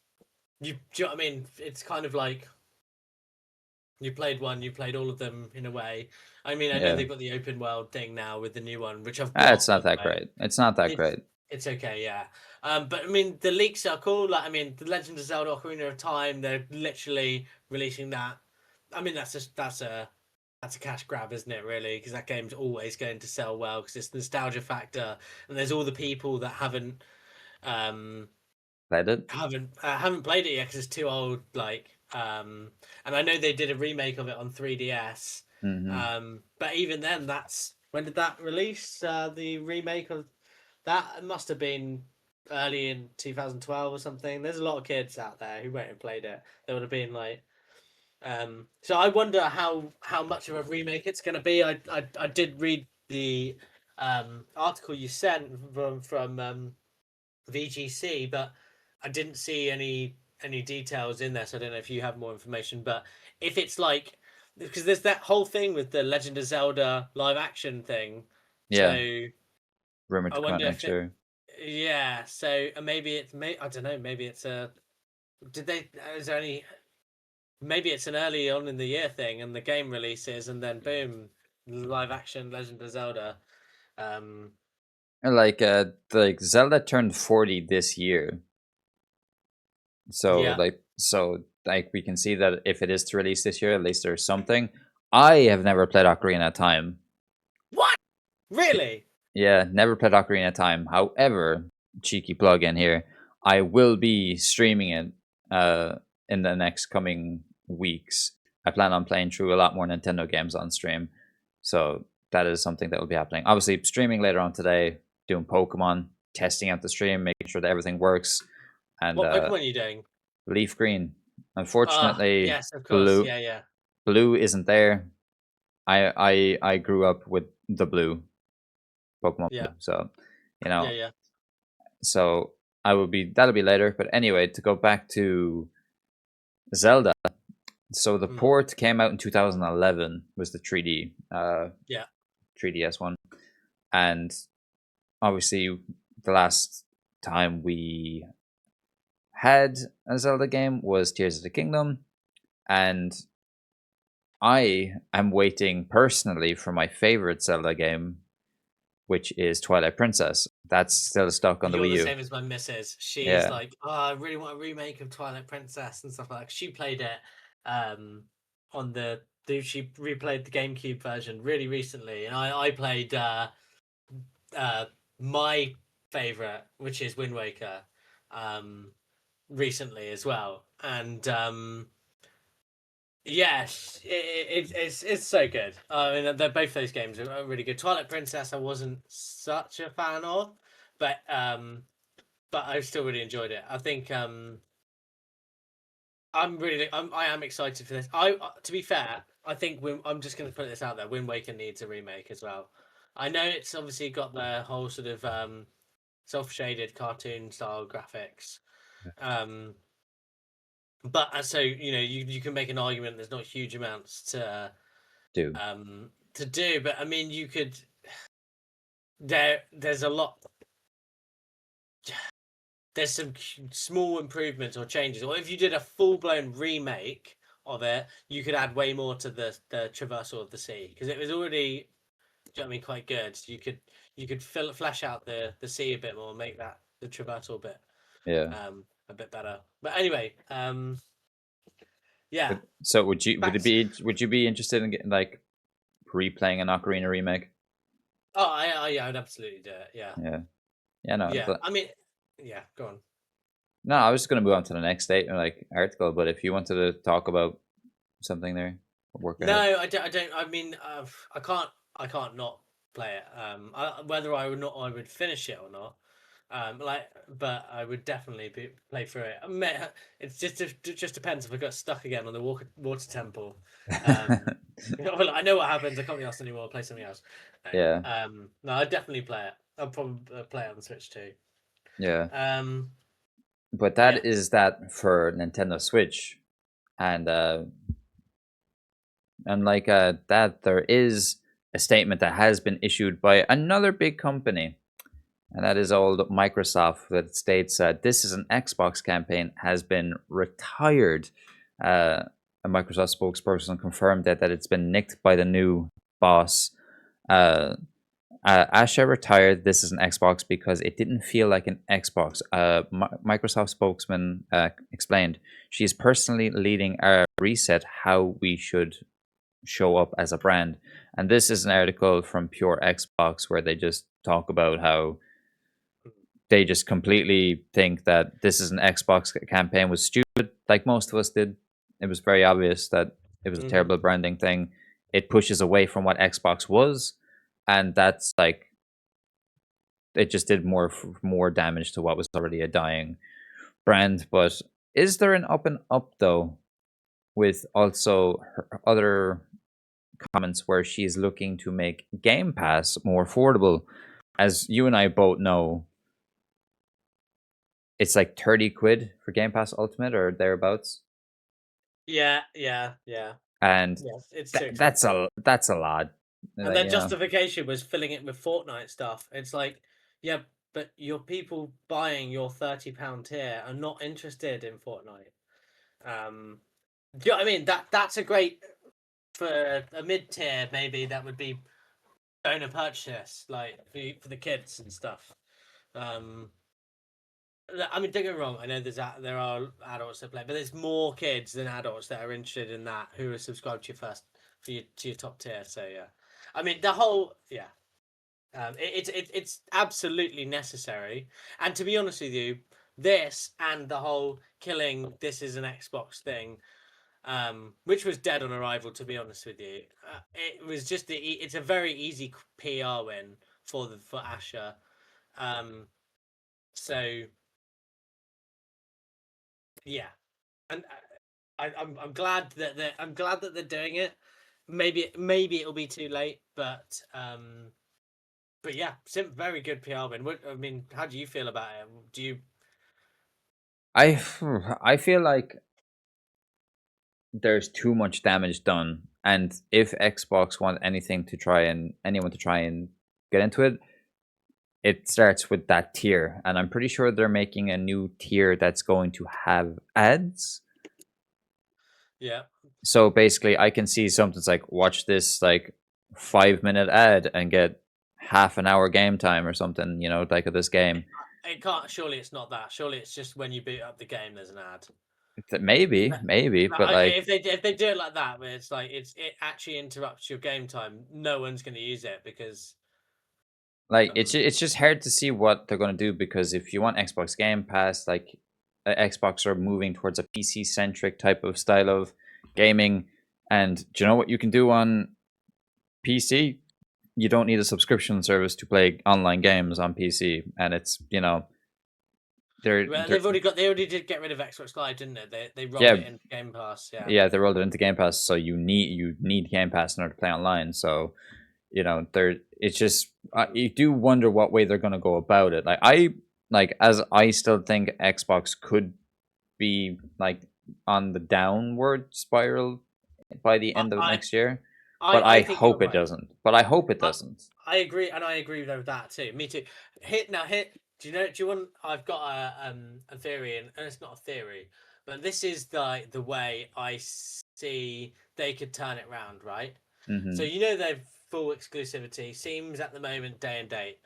you. Do you know what I mean? It's kind of like you played one, you played all of them in a way. I mean, I know Yeah, they've got the open world thing now with the new one, which I've it's got, by not the that way. great. It's not that It's great. it's okay, yeah. But I mean, the leaks are cool. Like, I mean, the Legend of Zelda: Ocarina of Time, they're literally releasing that. I mean, that's a cash grab, isn't it? Really, because that game's always going to sell well because it's the nostalgia factor, and there's all the people that um Played it. haven't played it yet because it's too old. And I know they did a remake of it on 3DS. Mm-hmm. But even then, that's when did that release? The remake of that must have been early in 2012 or something. There's a lot of kids out there who went and played it. They would have been like, so I wonder how much of a remake it's going to be. I did read the article you sent from VGC, but I didn't see any details in there. So I don't know if you have more information. But if it's like because there's that whole thing with the Legend of Zelda live action thing, Yeah, so rumored I to come out wonder if next it year. yeah. So maybe it's I don't know. Maybe it's a did they is there any maybe it's an early on in the year thing and the game releases and then boom live action Legend of Zelda. Um, And like Zelda turned 40 this year, so yeah. like we can see that if it is to release this year, at least there's something. I have never played Ocarina of Time. What? Really? Yeah, never played Ocarina of Time. However, cheeky plug in here, I will be streaming it in the next coming weeks. I plan on playing through a lot more Nintendo games on stream. So that is something that will be happening. Obviously, streaming later on today, doing Pokemon, testing out the stream, making sure that everything works. And What Pokemon are you doing? Leaf Green. Unfortunately, yes, of course. blue Yeah, yeah, blue isn't there. I grew up with the blue Pokemon yeah, Blue, so you yeah, know, yeah. so I will be that'll be later. But anyway, to go back to Zelda, so the Mm, port came out in 2011 was the yeah. 3DS one, and obviously the last time we had a Zelda game was Tears of the Kingdom, and I am waiting personally for my favorite Zelda game, which is Twilight Princess. That's still stuck on the You're Wii the U. same as my missus. She's Yeah, like, "Oh, I really want a remake of Twilight Princess and stuff like that." She played it um on she replayed the GameCube version really recently, and I played uh my favorite, which is Wind Waker, um recently as well. And yes, it's so good. I mean, they're both those games are really good. Twilight Princess, I wasn't such a fan of, but I still really enjoyed it. I think I am excited for this. To be fair, I think I'm just going to put this out there. Wind Waker needs a remake as well. I know it's obviously got the whole sort of self shaded cartoon style graphics, um, but so you can make an argument. There's not huge amounts do to do, but I mean you could there's a lot there's some small improvements or changes, or if you did a full blown remake of it, you could add way more to the traversal of the sea because it was already, do you know what I mean, quite good. You could flesh out the sea a bit more, make that the traversal bit yeah. a bit better. But anyway, yeah, But so back. would you be interested in getting like replaying an Ocarina remake? Oh, yeah, I'd absolutely do it. Yeah, Yeah, yeah. No, yeah. I mean, yeah. Go on. no. I was just gonna move on to the next statement, like article. But if you wanted to talk about something there, work No, ahead. I don't. I don't. I mean, I can't. I can't not play it. Whether I would not, I would finish it or not. But I would definitely play through it. It's just depends if I got stuck again on the water temple. Um, well, I know what happens. I can't be asked anymore. I'll play something else. Yeah, No, I'd definitely play it. I'll probably play it on the Switch too. yeah. Um, But yeah. that is that for Nintendo Switch, and like that, there is a statement that has been issued by another big company, and that is old Microsoft, that states this is an Xbox campaign has been retired. Uh, a Microsoft spokesperson confirmed that it's been nicked by the new boss. Uh, Asha retired This is an Xbox because it didn't feel like an Xbox. Microsoft spokesman explained she's personally leading a reset how we should show up as a brand. And this is an article from Pure Xbox where they just talk about how they just completely think that This is an Xbox campaign was stupid, like most of us did. It was very obvious that it was a Hmm. terrible branding thing. It pushes away from what Xbox was, and that's like it just did more damage to what was already a dying brand. But is there an up and up though, with also her other comments where she's looking to make Game Pass more affordable? As you and I both know, it's like 30 quid for Game Pass Ultimate or thereabouts. Yeah. Yeah. Yeah. And Yes. It's too that's expensive. a lot. And Like, their you know, justification was filling it with Fortnite stuff. It's like, yeah, but your people buying your £30 tier are not interested in Fortnite. Um, do you know what I mean? That's a great for a mid tier. Maybe that would be donor purchase, like for the kids and stuff. Um, I mean, don't get me wrong. I know there are adults that play, but there's more kids than adults that are interested in that who are subscribed to your first to your top tier. So yeah, I mean the whole yeah. It's absolutely necessary. And to be honest with you, this and the whole killing this is an Xbox thing, which was dead on arrival. To be honest with you, it was just it's a very easy PR win for Asher. Um, so yeah, and I'm glad that they're doing it. Maybe it'll be too late, but yeah, very good PR win. I mean, how do you feel about it? Do you? I I feel like there's too much damage done, and if Xbox want anyone to try and get into it, it starts with that tier, and I'm pretty sure they're making a new tier that's going to have ads. Yeah. So basically, I can see something's like watch this like 5 minute ad and get half an hour game time or something, like of this game. It can't. Surely it's not that. Surely it's just when you boot up the game, there's an ad. Maybe, but Like, okay, like if they do it like that, where it's like it actually interrupts your game time, no one's going to use it because it's um it's just hard to see what they're going to do, because if you want Xbox Game Pass, like Xbox are moving towards a PC centric type of style of gaming, and do you know what you can do on PC? You don't need a subscription service to play online games on PC, and it's well, they're they already did get rid of Xbox Live, didn't it? They rolled yeah, it into Game Pass. Yeah. yeah, they rolled it into Game Pass, so you need Game Pass in order to play online. So they're it's just you do wonder what way they're going to go about it. As I still think Xbox could be like on the downward spiral by the I end of I next year, but I I think you're hope it right. doesn't. But I hope it I, doesn't. I agree, and I agree with that too. Me too. Hit. Do you know? Do you want? I've got a theory, and it's not a theory, but this is the way I see they could turn it round, right? So Hmm. they've full exclusivity seems at the moment day and date,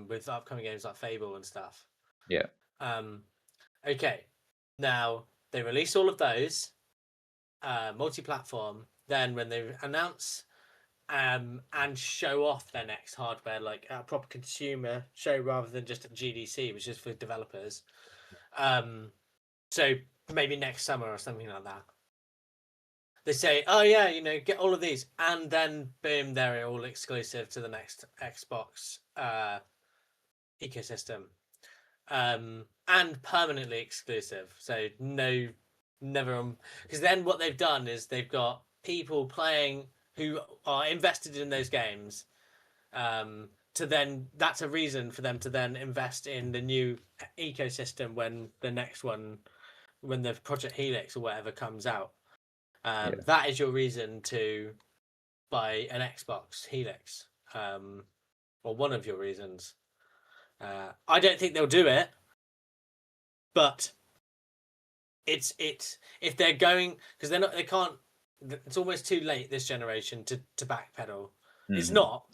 with upcoming games like Fable and stuff. Yeah, Um, okay, now they release all of those multi-platform. Then when they announce and show off their next hardware, like a proper consumer show rather than just a GDC, which is for developers. Um, so maybe next summer or something like that. They say, "Oh yeah, get all of these," and then boom, they're all exclusive to the next Xbox ecosystem, and permanently exclusive. So no, never on. Because then what they've done is they've got people playing who are invested in those games, to then that's a reason for them to then invest in the new ecosystem when the next one, when the Project Helix or whatever comes out. yeah, That is your reason to buy an Xbox Helix, or one of your reasons. I don't think they'll do it, but it's if they're going, because they can't. It's almost too late this generation to backpedal. It's hmm, not,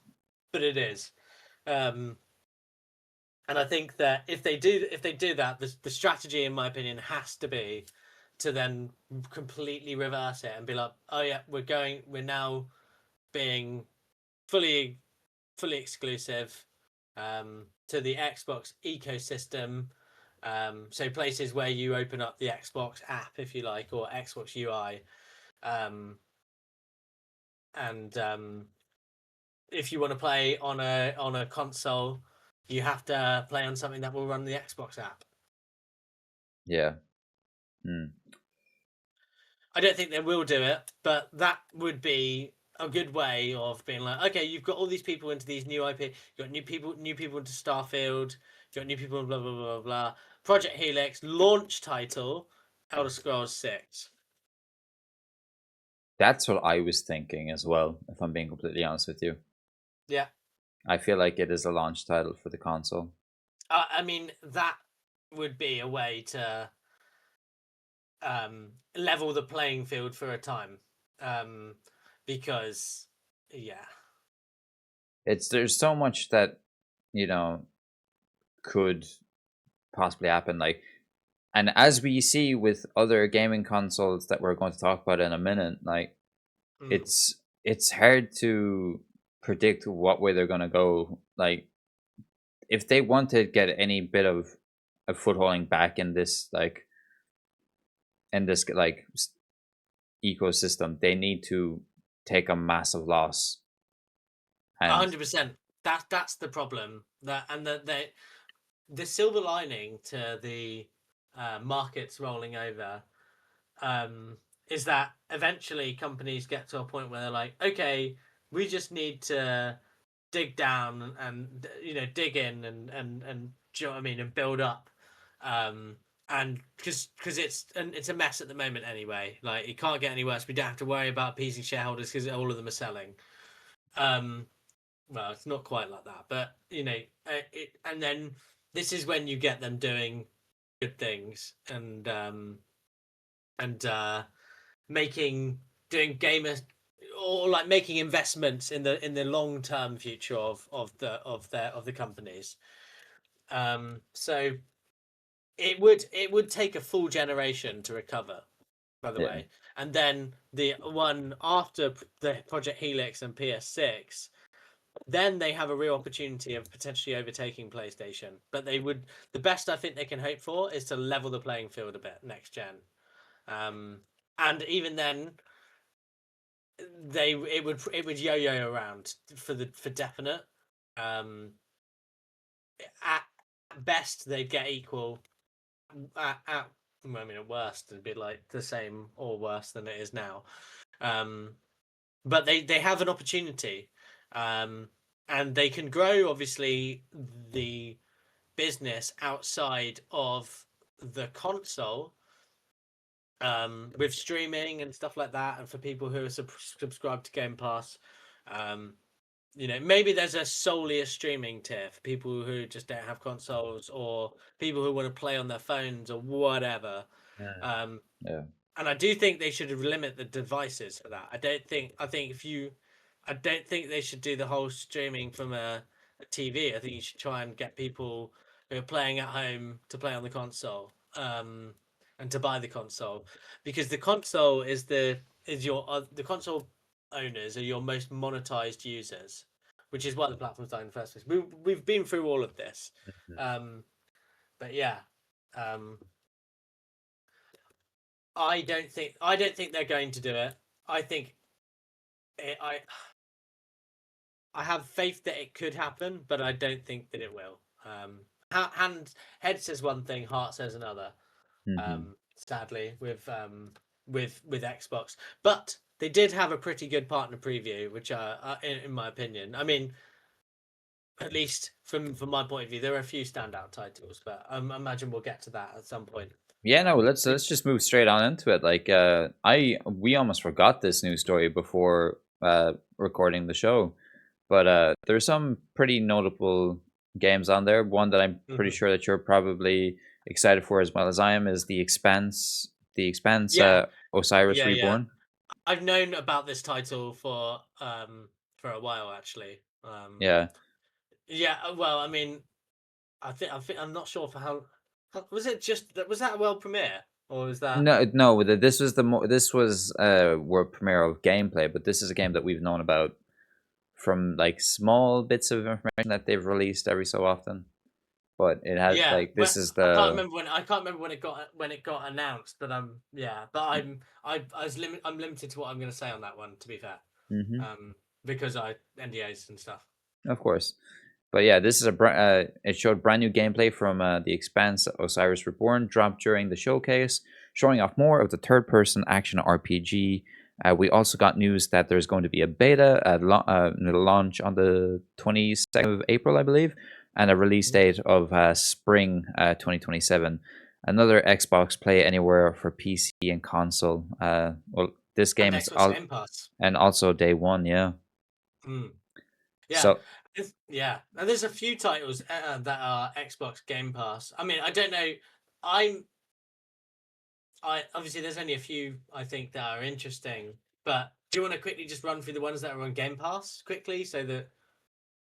but it is. Um, And I think that if they do that, the strategy, in my opinion, has to be to then completely reverse it and be like, oh yeah, we're now being fully fully exclusive, to the Xbox ecosystem. So places where you open up the Xbox app, if you like, or Xbox UI, um, and if you want to play on a console, you have to play on something that will run the Xbox app. yeah. Mm. I don't think they will do it, but that would be a good way of being like, okay, you've got all these people into these new IP, you've got new people into Starfield, you've got new people, blah blah blah blah blah. Project Helix launch title, Elder Scrolls 6. That's what I was thinking as well. If I'm being completely honest with you, Yeah, I feel like it is a launch title for the console. I mean that would be a way to level the playing field for a time, um, because yeah, There's so much that you know could possibly happen. Like, and as we see with other gaming consoles that we're going to talk about in a minute, like mm, it's hard to predict what way they're going to go. Like, if they want to get any bit of a footholding back in this ecosystem, they need to take a massive loss. And 100%. That's the problem. That and the silver lining to the markets rolling over. is that eventually companies get to a point where they're like, okay, we just need to dig down and dig in and do you know what I mean, and build up, um and because it's a mess at the moment anyway. Like it can't get any worse. We don't have to worry about appeasing shareholders because all of them are selling. Um, well, it's not quite like that, but and then this is when you get them doing good things and making doing gamer or like making investments in the long term future of the companies. So it would take a full generation to recover, by the Yeah, way, and then the one after the Project Helix and PS6, then they have a real opportunity of potentially overtaking PlayStation. But the best I think they can hope for is to level the playing field a bit next gen. Um, and even then, it would yo-yo around for definite. Um, at best, they'd get equal. At I mean, at worst, it'd be like the same or worse than it is now. Um, but they have an opportunity, um, and they can grow obviously the business outside of the console, with streaming and stuff like that, and for people who are subscribed to Game Pass. Um, maybe there's solely a streaming tier for people who just don't have consoles or people who want to play on their phones or whatever. mm, Um, yeah, and I do think they should limit the devices for that. I think if you, I don't think they should do the whole streaming from a TV. I think you should try and get people who are playing at home to play on the console, and to buy the console, because the console the console owners are your most monetized users, which is why the platform's done in the first place. We've been through all of this, mhm. um, but yeah, um, I don't think they're going to do it. I think it, I have faith that it could happen, but I don't think that it will. Head says one thing, heart says another. Mhm. Sadly, with Xbox, but they did have a pretty good partner preview, which in my opinion, I mean, at least from my point of view, there are a few standout titles, but I imagine we'll get to that at some point. Yeah, no, It- let's just move straight on into it. Like, we almost forgot this news story before recording the show, but there's some pretty notable games on there. One that I'm pretty Mhm. sure that you're probably excited for as well as I am is the Expanse. The Expanse, Yeah, Osiris yeah. Reborn. I've known about this title for a while actually. Yeah, Yeah, well, I mean, I'm not sure for was it just that was that a world premiere or was that no, no. This was this was world premiere of gameplay, but this is a game that we've known about from like small bits of information that they've released every so often. But it has yeah, like well, this is the I can't remember when it got announced, but yeah, but I'm limited to what I'm going to say on that one, to be fair. hmm Um because I NDAs and stuff. of course. But yeah, this is it showed brand new gameplay from the Expanse Osiris Reborn dropped during the showcase, showing off more of the third-person action RPG. We also got news that there's going to be a beta it'll launch on the 22nd of April, I believe, and a release Mhm. date of spring 2027. Another Xbox Play Anywhere for PC and console. Well, this And game is Xbox all Game Pass. and also day one, yeah. Mm. Yeah. So Yeah. Now there's a few titles that are Xbox Game Pass. I mean, I don't know. I'm I obviously there's only a few I think that are interesting, but do you want to quickly just run through the ones that are on Game Pass quickly, so that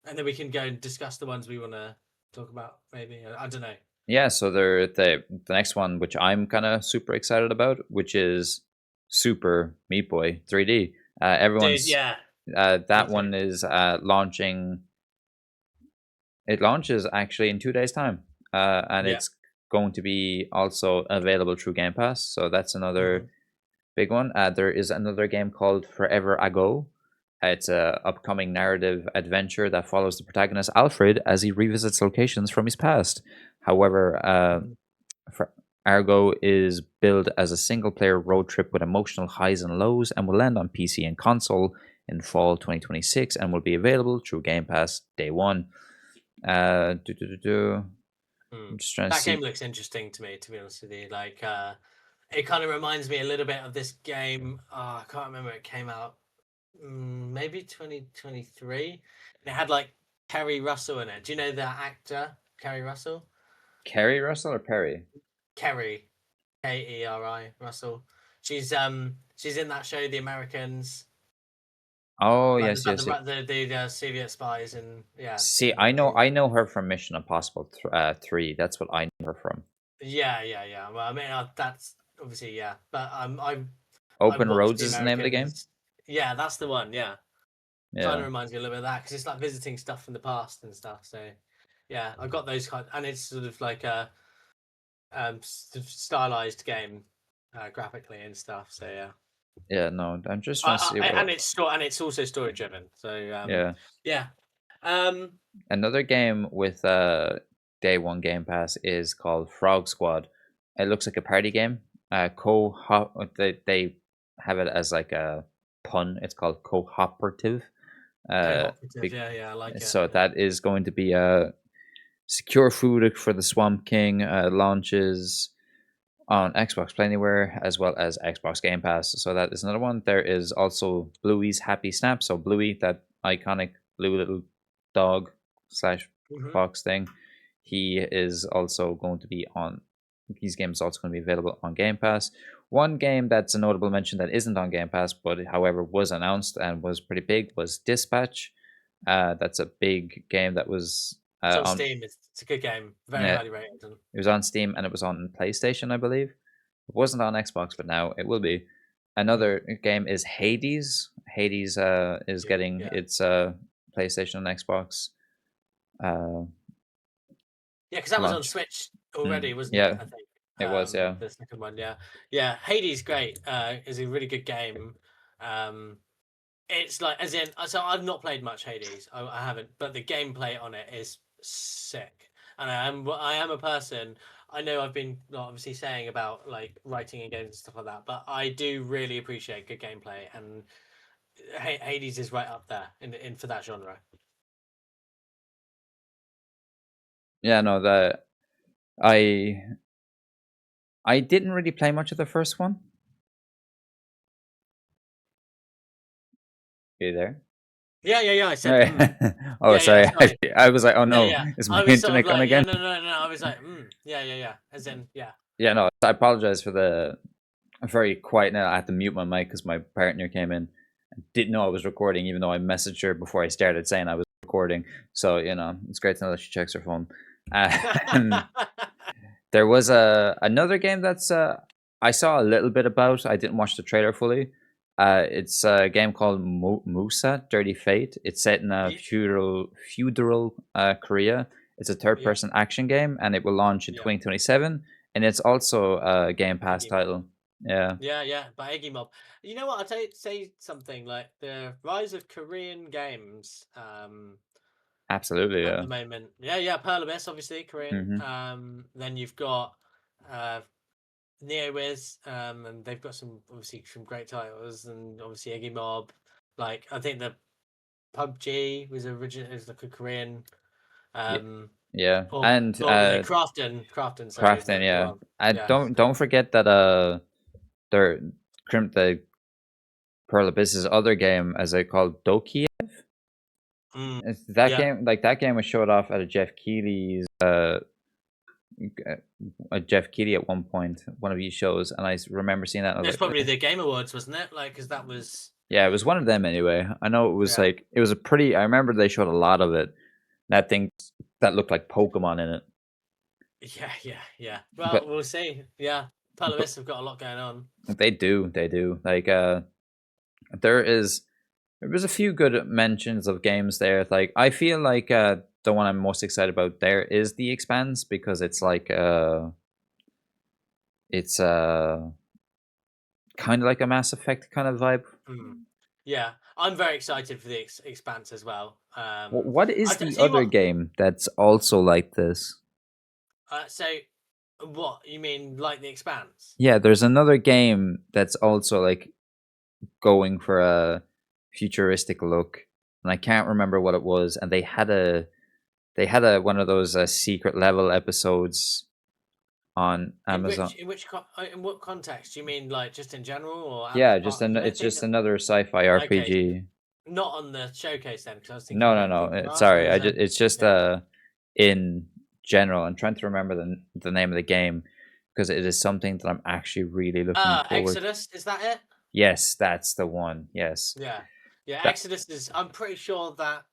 and then we can go and discuss the ones we want to talk about? Maybe I don't know, yeah, so the next one, which I'm kind of super excited about, which is Super Meat Boy 3D. dude. Everyone's Yeah, me that too. one is launching. It launches actually in 2 days' time, and Yeah. it's going to be also available through Game Pass. So that's Hmm. another big one. There is another game called Forever Ago. It's a upcoming narrative adventure that follows the protagonist Alfred as he revisits locations from his past. However, Hmm. Argo is billed as a single player road trip with emotional highs and lows and will land on PC and console in fall 2026 and will be available through Game Pass day one. Uh, do, do, do, do. Hmm. I'm just trying to That game see. looks interesting to me, to be honest with you. Like, it kind of reminds me a little bit of this game. I can't remember. It came out maybe 2023, and it had like Kerry Russell in it. Do you know that actor, Kerry Russell? Kerry Russell or Perry? Kerry, Keri Russell. She's in that show, The Americans, Oh, like yes, about yes, yes. the Soviet spies, and yeah, See, I know her from Mission Impossible 3. That's what I know her from. yeah. Well, I mean, that's obviously yeah, but I Open watched Roads The is the name of the game. Americans. Yeah, that's the one. Yeah, kind of Yeah, reminds me a little bit of that because it's like visiting stuff from the past and stuff. So yeah, I got those kind, and it's sort of like a stylized game, graphically and stuff. So yeah. yeah. No, I'm just trying to see And what. it's also story driven. So Yeah, yeah. Um, another game with day one Game Pass is called Frog Squad. It looks like a party game. They have it as like a pun. It's called cooperative. Uh, cooperative. be- Yeah, I like it. so Yeah. that is going to be a secure food for the Swamp King. Launches on Xbox Play Anywhere as well as Xbox Game Pass. So that is another one. There is also Bluey's Happy Snap. So Bluey, that iconic blue little dog slash Hmm. fox thing, he is also going to be on. His game is also going to be available on Game Pass. One game that's a notable mention that isn't on Game Pass, but however was announced and was pretty big, was Dispatch. That's a big game that was It's on on. Steam. It's a good game. Very Yeah, highly rated. And, it was on Steam and it was on PlayStation, I believe. It wasn't on Xbox, but now it will be. mm, Another game is Hades. Hades is getting yeah. its PlayStation and Xbox uh, Yeah, because that was on launch. Switch already, wasn't it? Yeah, I think it was. Yeah, the second one. Yeah, yeah. Hades great. Is a really good game. Um, it's like as in so I've not played much Hades. I haven't, but the gameplay on it is sick. And I am a person. I know I've been obviously saying about like writing in games and stuff like that, but I do really appreciate good gameplay, and Hades is right up there in for that genre. yeah. No, that I I didn't really play much of the first one. Are you there? Yeah. I said, Right. Oh, yeah. sorry. Sorry. I was like, oh Yeah, no, yeah. is my I was sort of internet gone like, yeah, again? no. I was like, yeah. As in, yeah. Yeah, no. I apologize for the very quiet now. I had to mute my mic because my partner came in and didn't know I was recording, even though I messaged her before I started saying I was recording. So it's great to know that she checks her phone. And there was another game that's I saw a little bit about. I didn't watch the trailer fully. It's a game called Musa Dirty Fate. It's set in a Ye- feudal Korea. It's a third yeah, person action game, and it will launch in yeah. 2027. And it's also a Game Pass Iggy Mob. title. Yeah, Yeah, by Iggy Mob. You know what? Say something like the rise of Korean games. absolutely. At Yeah. the moment, yeah. Pearl Abyss, obviously Korean. Hmm. Then you've got uh NeoWiz, and they've got some obviously some great titles, and obviously Iggy Mob. Like I think the PUBG was originally is like a Korean. Yeah, Um, yeah, or and no, Crafton. Sorry, is Crafton. the Yeah, one. and Yeah, don't forget that their the Pearl Abyss's other game, as they call Doki. mm, That yeah. game, like that game, was showed off at a Jeff Keighley's a Jeff Keighley at one point, one of these shows, and remember seeing that. And I It was was like, probably the Game Awards, wasn't it? Like, because that was yeah, it was one of them anyway. I know it was yeah, like it was a pretty. I remember they showed a lot of it. That thing that looked like Pokemon in it, yeah. Well, but we'll see. Yeah, Pearl but Abyss have got a lot going on. they do. Like there is there was a few good mentions of games there. Like I feel like the one I'm most excited about there is The Expanse because it's kind of like a Mass Effect kind of vibe. Mm. Yeah, I'm very excited for the Expanse as well. What is I the tell you other what. game that's also like this? So What you mean, like The Expanse? Yeah, there's another game that's also like going for a futuristic look, and I can't remember what it was. And they had a one of those secret level episodes on Amazon. In what context? Do you mean like just in general, or Yeah, part of it's anything? just another sci-fi Okay, RPG. not on the showcase then, because I was thinking No, no, maybe no. Google Glass. Sorry, Or is that it's just yeah? in general. I'm trying to remember the name of the game because it is something that I'm actually really looking forward. Exodus, is that it? Yes, that's the one. Yes, Yeah, yeah. that Exodus is. I'm pretty sure that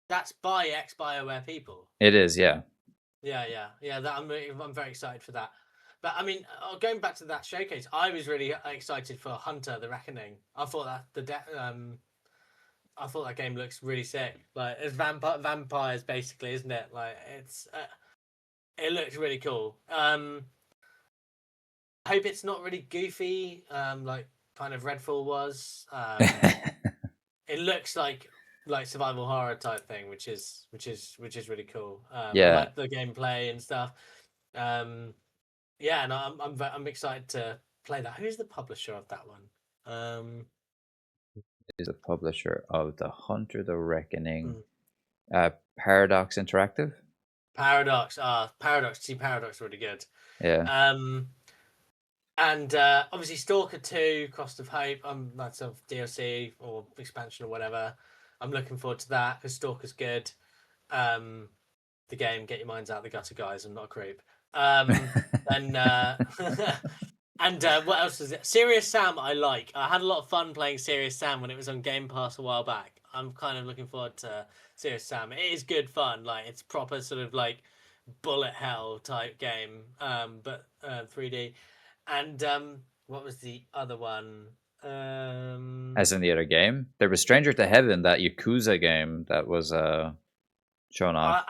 that's by ex Bioware people. it is. Yeah, Yeah, yeah, yeah. I'm very excited for that. But I mean, going back to that showcase, I was really excited for Hunter: The Reckoning. I thought that I thought that game looks really sick. Like it's vampires basically, isn't it? Like it looks really cool. I hope it's not really goofy, like kind of Redfall was. It looks like survival horror type thing, which is really cool. I yeah. like the gameplay and stuff. Um, yeah, and I'm excited to play that. Who's the publisher of that one? Um, Is a publisher of the Hunter the Reckoning, hmm, Paradox Interactive. Paradox. Paradox. See, Paradox really good. Yeah, Um, and obviously Stalker 2, Cost of Hope. That's a DLC or expansion or whatever. I'm looking forward to that because Stalker's good. Um, the game, get your minds out the gutter, guys. I'm not a creep. And and what else is it? Serious Sam, I like. I had a lot of fun playing Serious Sam when it was on Game Pass a while back. I'm kind of looking forward to Serious Sam. It is good fun. Like it's proper sort of like bullet hell type game, but 3D. And what was the other one? Um, as in the other game. There was Stranger to Heaven, that Yakuza game that was shown off.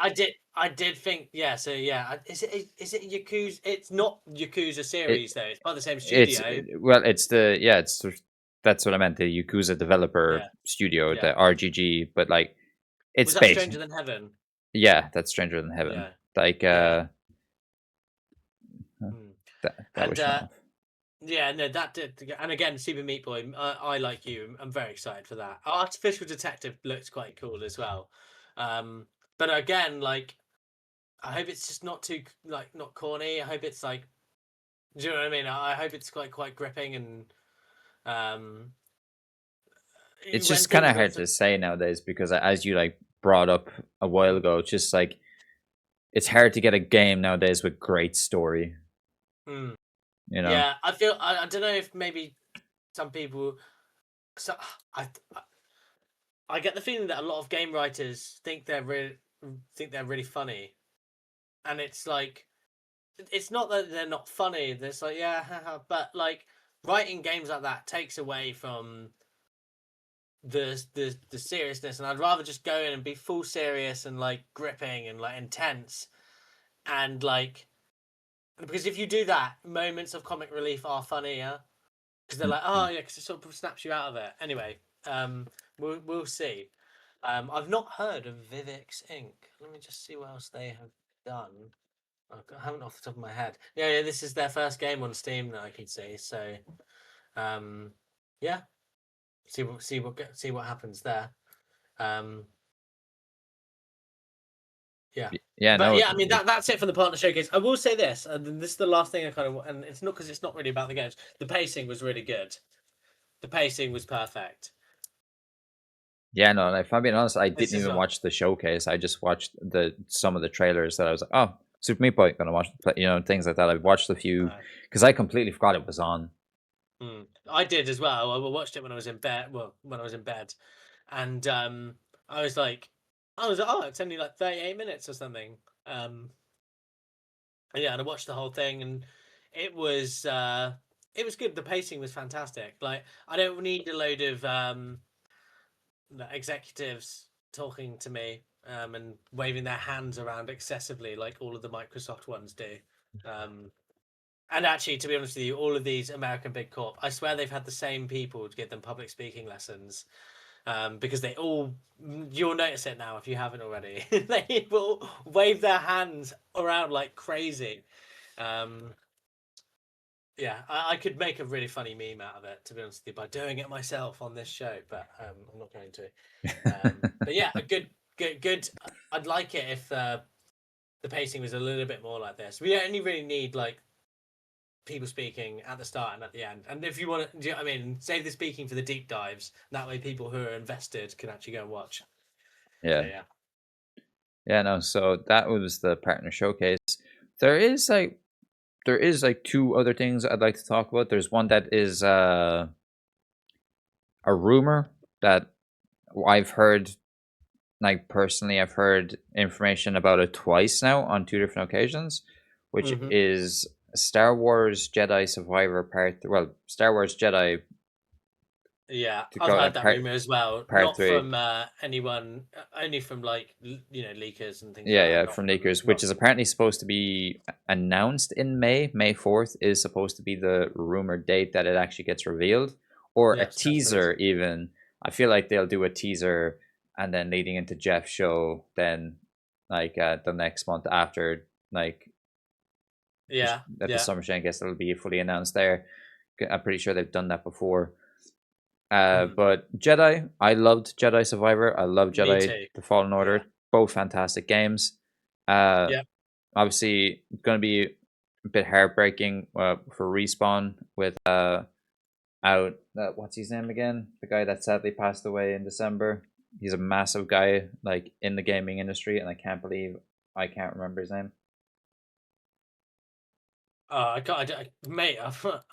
I did think yeah. So yeah, is it Yakuza? It's not Yakuza It series though. It's by the same it's studio. well, it's the yeah, that's what I meant. The Yakuza developer Yeah, studio, yeah. the RGG, but like it's Was that based. Stranger Than Heaven? Yeah, that's Stranger Than Heaven. Yeah, Like yeah. Hmm. that was And shown off. yeah, no, that did. And again, Super Meat Boy. I like you. I'm very excited for that. Artificial Detective looks quite cool as well. Um, but again, like I hope it's just not too like not corny. I hope it's like, do you know what I mean? I hope it's quite gripping and um It's when just kind things of when hard it's to say nowadays because as you like brought up a while mm, ago, it's just like it's hard to get a game nowadays with great story. mm. You know, Yeah, I feel I don't know if maybe some people so I I get the feeling that a lot of game writers think they're really funny, and it's like it's not that they're not funny. It's like yeah, haha, but like writing games like that takes away from the seriousness, and I'd rather just go in and be full serious and like gripping and like intense and like because if you do that, moments of comic relief are funnier because they're like, oh yeah, because it sort of snaps you out of it. Anyway, we'll see. I've not heard of Vivix Inc. Let me just see what else they have done. I haven't off the top of my head. Yeah, yeah, this is their first game on Steam that I can see. So, um, yeah, see what happens there. Um, yeah, yeah, but no, yeah, I mean that's it for the partner showcase. I will say this, and this is the last thing I kind of, and it's not because it's not really about the games. The pacing was really good. The pacing was perfect. yeah, no. And if I'm being honest, I This didn't is even not. watch the showcase. I just watched the some of the trailers that I was like, oh, Super Meat Boy, gonna watch, things like that. I've watched a few Uh, because I completely forgot it was on. I did as well. I watched it when I was in bed. Well, when I was in bed, and I was like, oh, it's only like 38 minutes or something. Um, and yeah, and I watched the whole thing, and it was uh, it was good. The pacing was fantastic. Like, I don't need a load of executives talking to me and waving their hands around excessively like all of the Microsoft ones do. Um, And actually, to be honest with you, all of these American big corp, I swear they've had the same people to give them public speaking lessons, because they all, you'll notice it now if you haven't already. They will wave their hands around like crazy. Um, yeah, I could make a really funny meme out of it, to be honest with you, by doing it myself on this show, but I'm not going to. But yeah, a good. I'd like it if the pacing was a little bit more like this. We only really need like people speaking at the start and at the end. And if you want to, do you know what I mean, save the speaking for the deep dives. That way, people who are invested can actually go and watch. So Yeah. yeah. Yeah, no, so that was the partner showcase. There is like there is like two other things I'd like to talk about. There's one that is a rumor that I've heard, like personally I've heard information about it twice now on two different occasions, which Hmm. is Star Wars Jedi Survivor Star Wars Jedi Yeah, to I've go heard that part rumor as well. part Not 3. from anyone, only from like leakers and things Yeah, like that. yeah, Not from from Leakers, which not is from. apparently supposed to be announced in May. May 4th is supposed to be the rumored date that it actually gets revealed, or a Yes, that's teaser, crazy. even. I feel like they'll do a teaser and then leading into Jeff's show, then like the next month after, like Yeah, at the yeah, Summer Jam, I guess it'll be fully announced there. I'm pretty sure they've done that before. mm. But Jedi, I loved Jedi Survivor. I love Me Jedi too. The Fallen Yeah, Order. Both fantastic games. Uh, yeah. Obviously going to be a bit heartbreaking for Respawn with out what's his name again, the guy that sadly passed away in December. He's a massive guy like in the gaming industry, and I can't believe I can't remember his name. I can't, mate.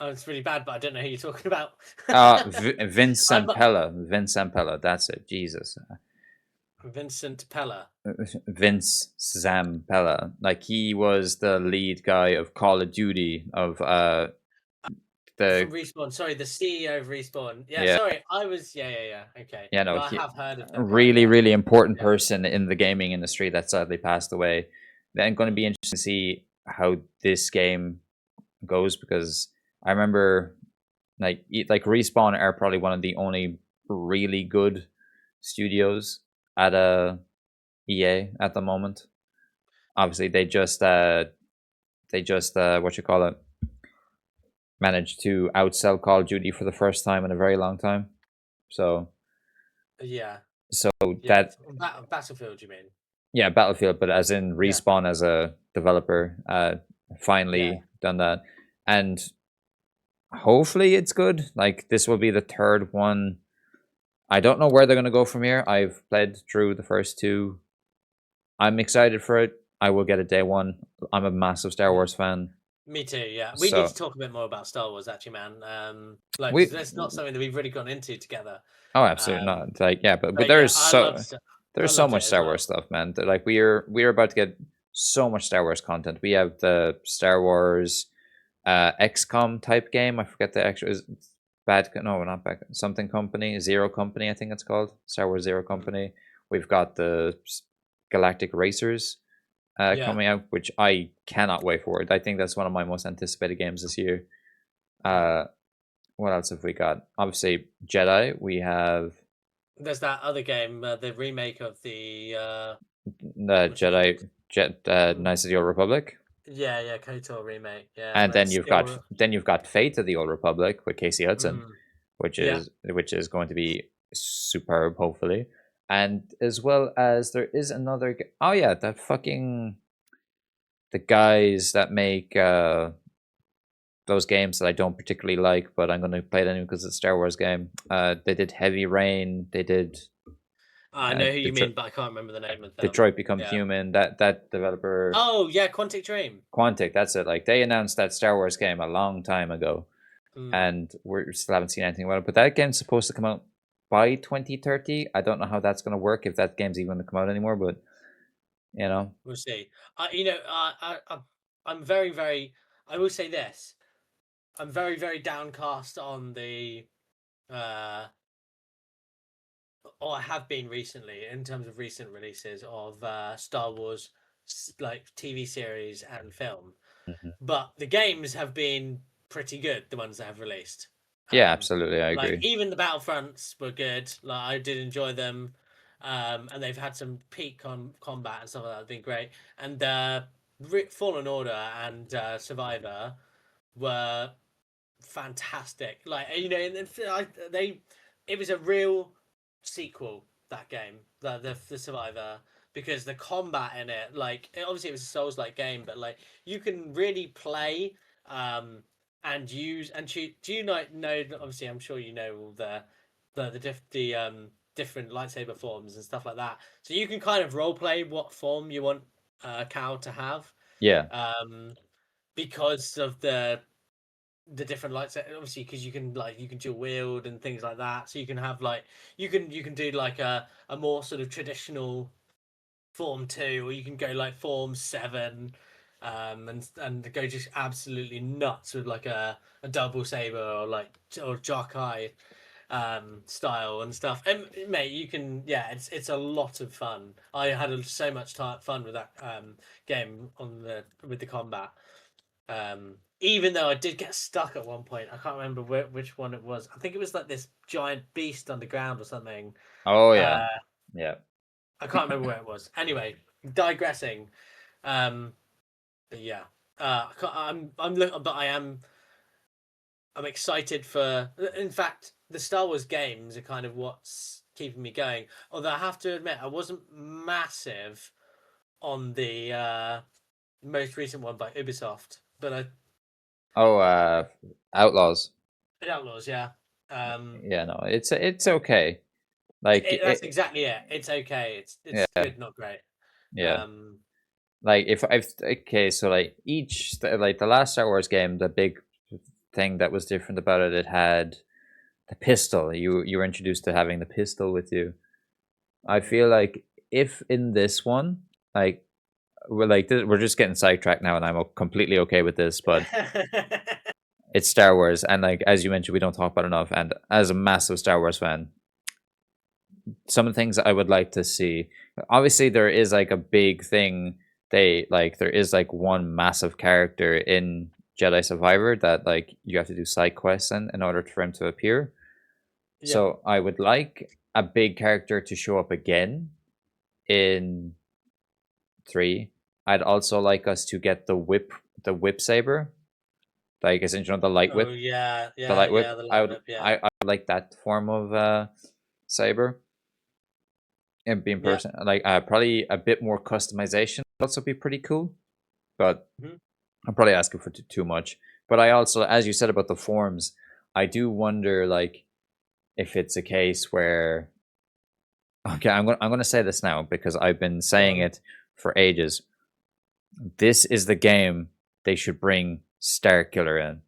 It's really bad, but I don't know who you're talking about. Vince I'm Zampella. Vince Zampella, that's it. Jesus. Vincent Pella Vince Zampella, like he was the lead guy of Call of Duty, of from the Respawn. Sorry, the CEO of Respawn. Yeah, yeah. sorry. I was. Yeah, yeah, yeah. Okay. Yeah, no, No, I he have heard of that guy. really, Yeah, really important yeah. person in the gaming industry that sadly passed away. Then going to be Mm. interesting to see how this game goes, because I remember like Respawn are probably one of the only really good studios at EA at the moment. Obviously, they just what you call it, managed to outsell Call of Duty for the first time in a very long time. So Yeah, so yeah. that Battlefield, you mean? Yeah, Battlefield, but as in Yeah, Respawn as a developer, yeah. finally done that, and hopefully it's good. Like this will be the third one. I don't know where they're gonna go from here. I've played through the first two. I'm excited for it. I will get it day one. I'm a massive Star Mm. Wars fan, Me too. Yeah, we need to so talk a bit more about Star Wars, actually, man. Like, because we. that's not something that we've really gone into together. Oh, absolutely Um, not. Like yeah, but but yeah, there's so I there's so loved much it as Star well. Wars stuff, man. Like we're about to get so much Star Wars content. We have the Star Wars XCOM type game. I forget the actual is bad. No, not bad. Something company, Zero Company. I think it's called Star Wars Zero Mm. Company. We've got the Galactic Racers Yeah. coming out, which I cannot wait for. I think that's one of my most anticipated games this year. Mm. Uh, what else have we got? Obviously, Jedi. We have There's that other game, the remake of the the what's it called? Mm. Knights of the Old Republic, Yeah, yeah, KOTOR remake. Yeah, and that's still. then you've got Fate of the Old Republic with Casey Hudson, Mm. which Yeah. is going to be superb, hopefully. And as well as there is another. Oh yeah, that fucking the guys that make those games that I don't particularly like, but I'm going to play it anyway because it's a Star Wars game. They did Heavy Rain. They did I know who you Detroit, mean, but I can't remember the name of them. Detroit Become Yeah. Human. That developer Oh, yeah, Quantic Dream. Quantic. That's it. Like they announced that Star Wars game a long time ago, Mm. and we still haven't seen anything about it. But that game's supposed to come out by 2030. I don't know how that's going to work, if that game's even going to come out anymore. But you know, We'll see. I'm very, very. I will say this. I'm very, very downcast on the uh or I have been recently in terms of recent releases of Star Wars like TV series and film. Mhm. But the games have been pretty good, the ones that have released. Yeah, Um absolutely, I like agree. even the Battlefronts were good. Like I did enjoy them. And they've had some peak combat and stuff like that. Have been great. And Fallen Order and Survivor were fantastic. Like they, it was a real sequel, that game, the Survivor, because the combat in it, like obviously it was a Souls like game, but like you can really play um and use and choose. Do you know? Obviously, I'm sure you know all the different lightsaber forms and stuff like that. So you can kind of role play what form you want Cal to have. Yeah. Um, because of the different lights, obviously, because you can dual wield and things like that, so you can have like you can do like a more sort of traditional form 2, or you can go like form 7, and go just absolutely nuts with like a double saber, or like or Jokai style and stuff. And mate, you can, yeah, it's a lot of fun. I had so much fun with that game on the with the combat. Even though I did get stuck at one point, I can't remember which one it was. I think it was like this giant beast underground or something. Oh yeah. Uh, Yeah. I can't remember where it was. Anyway, digressing. Um, but yeah, but I'm excited for. In fact, the Star Wars games are kind of what's keeping me going. Although I have to admit, I wasn't massive on the most recent one by Ubisoft, but I Oh, Outlaws. Outlaws, yeah. Um, Yeah, no, it's okay. Like that's it, exactly it. It's okay. It's yeah, good, not great. yeah. Um, Like if I've okay, so like like the last Star Wars game, the big thing that was different about it, it had the pistol. You were introduced to having the pistol with you. I feel like if in this one, like we're just getting sidetracked now, and I'm completely okay with this, but it's Star Wars, and like as you mentioned, we don't talk about it enough. And as a massive Star Wars fan, some of the things I would like to see. Obviously, there is like a big thing. There is like one massive character in Jedi Survivor that like you have to do side quests in order for him to appear. yeah. So I would like a big character to show up again in 3. I'd also like us to get the whip saber, like essentially the light Oh whip, yeah, the yeah, light yeah. whip. The light whip, yeah, I would like that form of saber. And being yeah. person like probably a bit more customization would also be pretty cool, but Mhm. I'm probably asking for too much. But I also, as you said about the forms, I do wonder like if it's a case where okay, I'm gonna say this now because I've been Go saying on. it for ages. This is the game they should bring Star Killer in.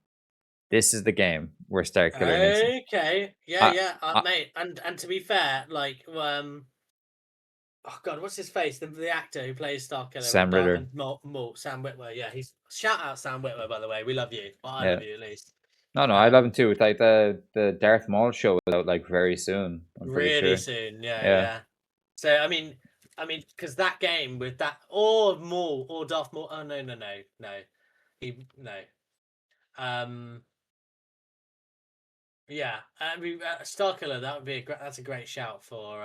This is the game where Star Killer needs. Okay, yeah, I, yeah, I mate. And to be fair, like, oh god, what's his face? The actor who plays Starkiller Sam Ritter. And Malt, Sam Witwer. Yeah, he's shout out Sam Witwer, by the way. We love you. Well, I Yeah. love you at least. No, no, I love him Um, too. It's like the Darth Maul show is out like very soon. I'm pretty really sure. soon. Yeah, Yeah. yeah. So because that game with that or Maul or Darth Maul. Oh no, no, no, no. He no. Um, yeah. I mean, Starkiller. That would be that's a great shout for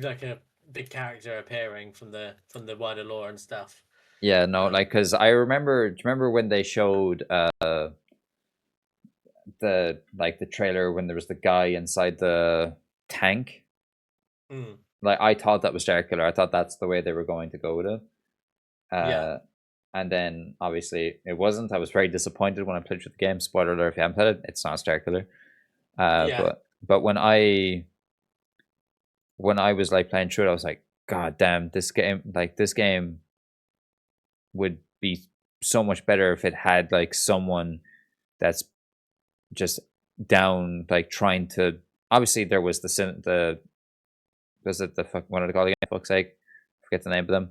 like a big character appearing from the wider lore and stuff. Yeah, no, Um, like because I remember. Do you remember when they showed the like the trailer when there was the guy inside the tank? mm, Like I thought that was Star Killer. I thought that's the way they were going to go with it. yeah, Uh, and then obviously it wasn't. I was very disappointed when I played through the game. Spoiler alert: if you haven't played it, it's not Star Killer. yeah. But when I was like playing through it, I was like, God damn, this game would be so much better if it had like someone that's just down, like trying to. Obviously, there was the was it the fuck what are they called again? For fuck's sake, forget the name of them.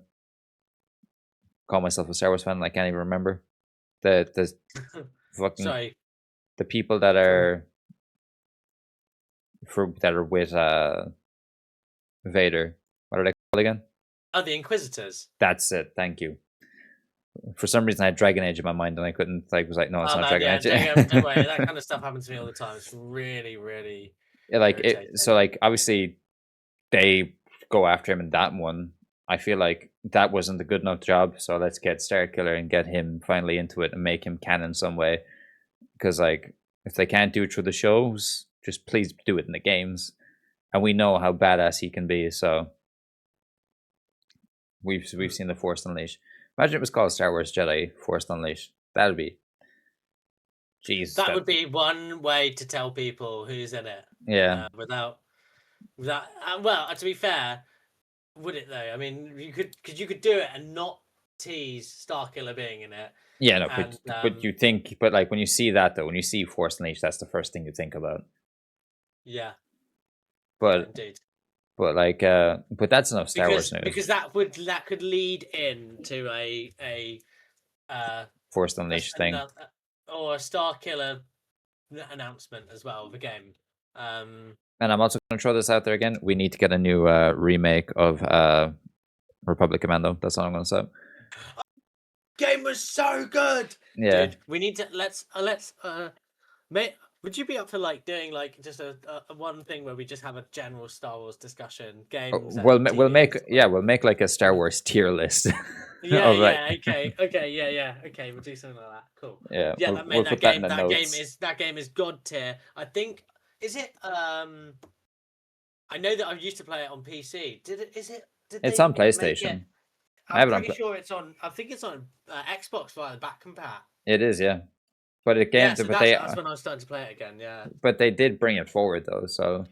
Call myself a Star Wars fan. I can't even remember the fucking Sorry. the people that For are that are with Vader. What are they called again? oh, the Inquisitors. That's it. Thank you. For some reason, I had Dragon Age in my mind, and I couldn't like was like, no, it's Oh not man, Dragon yeah. Age. Don't worry. That kind of stuff happens to me all the time. It's really, really Yeah, like it. So irritating. like obviously they go after him in that one, I feel like that wasn't a good enough job. So let's get Star Killer and get him finally into it and make him canon some way. Because like if they can't do it through the shows, just please do it in the games. And we know how badass he can be. So we've Mm. seen the Force Unleashed. Imagine it was called Star Wars Jedi Force Unleashed. That'd be, jeez, That that would be one way to tell people who's in it, yeah. without. Well, to be fair, would it though? I mean, you could because you could do it and not tease Starkiller being in it, Yeah, no, and but you think, but like when you see that though, when you see Force Unleashed, that's the first thing you think about. yeah, yeah, But indeed. but that's enough Star Wars Because news. that could lead into a Force Unleashed thing. another or a Star Killer announcement as well of the game. And I'm also going to throw this out there again. We need to get a new remake of Republic Commando. That's all I'm going to say. Game was so good, Yeah. dude. We need to mate. Would you be up for like doing like just a one thing where we just have a general Star Wars discussion, games and We'll TV make and stuff like yeah that? we'll make like a Star Wars tier list Yeah, of like yeah, okay, yeah, okay. We'll do something like that. Cool. yeah Yeah, we'll put that in the that game notes. is god tier. I think is it I know that I used to play it on PC. Did It's they on make it? PlayStation. I I'm have it on. pretty sure it's on. I think it's on Xbox via the back compat. It is, yeah. But Yeah, again, so that's when I was starting to play it again. Yeah, but they did bring it forward though. So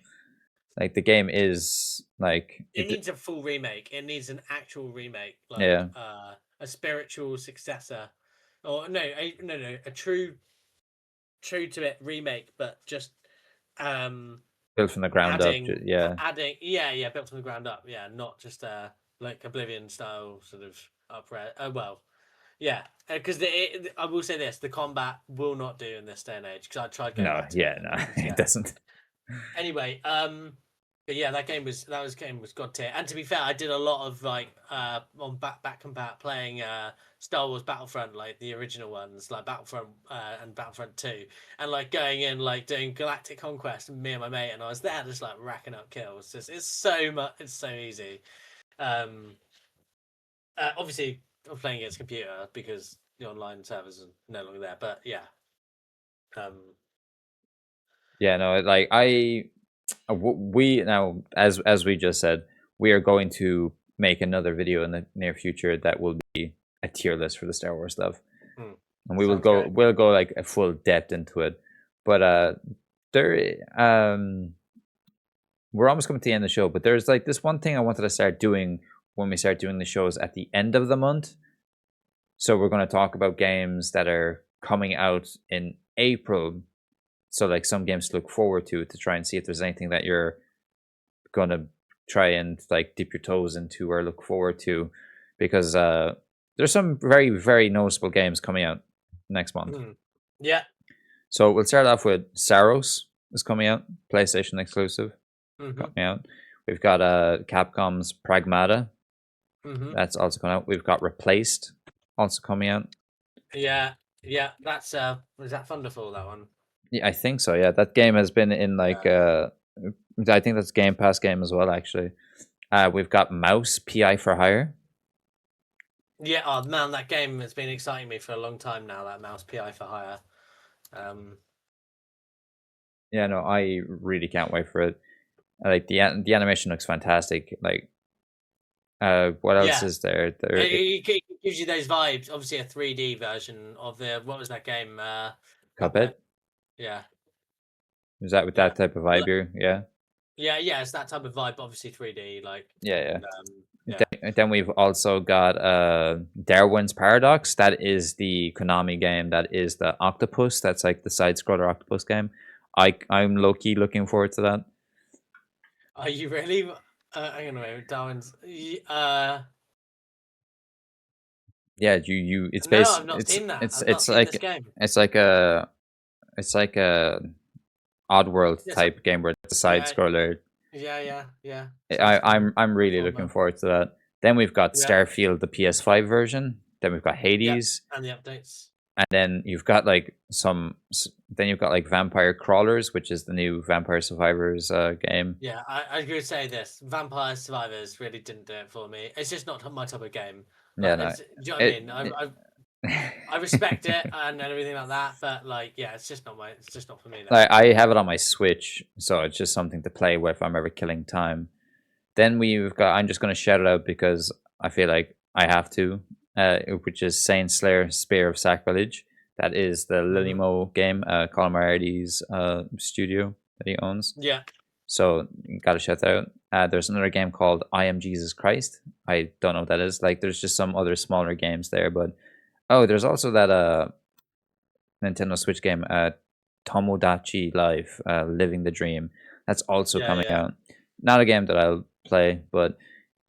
like the game is like it needs a full remake. It needs an actual remake, like yeah, a spiritual successor, or no, a true to it remake, but just um built from the ground up. Yeah, adding built from the ground up, yeah, not just like Oblivion style sort of upright. Well, yeah, because I will say this: the combat will not do in this day and age. Because I tried going no, back to yeah, it, and no, yeah. it doesn't. Anyway, but yeah, game was god tier. And to be fair, I did a lot of like on back combat playing Star Wars Battlefront, like the original ones, like Battlefront and Battlefront 2, and like going in like doing Galactic Conquest, and me and my mate, and I was there just like racking up kills. It's so much, it's so easy. Um, Obviously, I'm playing against computer because the online servers are no longer there. But yeah, um, Yeah, no, like we now as we just said, we are going to make another video in the near future that will be a tier list for the Star Wars stuff, hmm, and sounds great. we'll go like a full depth into it. But there we're almost coming to the end of the show, but there's like this one thing I wanted to start doing when we start doing the shows at the end of the month. So we're going to talk about games that are coming out in April. So like some games to look forward to try and see if there's anything that you're going to try and like dip your toes into or look forward to, because there's some very noticeable games coming out next month. Hmm. Yeah. So we'll start off with Saros is coming out, PlayStation exclusive, Hmm. coming out. We've got Capcom's Pragmata, Hmm. that's also coming out. We've got Replaced, also coming out. Yeah. Yeah. That's was that Thunderfall, that one? Yeah, I think so. Yeah, that game has been in like Yeah. I think that's Game Pass game as well. Actually, we've got Mouse PI for Hire. Yeah. Oh man, that game has been exciting me for a long time now. That Mouse PI for Hire. Um. Yeah, no, I really can't wait for it. Like the animation looks fantastic. Like, what else Yeah. is there? It gives you those vibes. Obviously, a 3D version of the what was that game? Cuphead. Cuphead. Yeah. Is that with Yeah. that type of vibe here? Yeah, Yeah, it's that type of vibe. Obviously, 3D, like, yeah, and yeah. yeah. Then we've also got Darwin's Paradox. That is the Konami game. That is the octopus. That's like the side scroller octopus game. I'm low key looking forward to that. Are you really? Hang on a minute, Darwin's. Yeah, you it's No, based I've not seen that. I've not it's seen this like game. it's like a it's like a Oddworld Yes, type game where it's a side yeah, scroller. yeah. Sounds fun. I'm really Fun, looking man. forward to that. Then we've got Yeah, Starfield, the PS5 version. Then we've got yeah, Hades. and the updates. and then you've got like then you've got like Vampire Crawlers, which is the new Vampire Survivors game. Yeah, I agree to say this. Vampire Survivors really didn't do it for me. It's just not my type of game. Yeah, Like, no, do you know what I it, mean? it I respect it and everything like that, but like, yeah, it's just not for me though. like I have it on my Switch, so it's just something to play with if I'm ever killing time. Then we've got. I'm just going to shout it out because I feel like I have to. Which is Saint Slayer: Spear of Sacrilege. That is the Hmm. Lilimo game, Colin Moriarty's studio that he owns. Yeah. So got to shout that out. There's another game called I Am Jesus Christ. I don't know what that is. Like, there's just some other smaller games there, but oh, there's also that Nintendo Switch game, Tomodachi Life, Living the Dream. That's also Yeah, coming yeah. out. Not a game that I'll play, but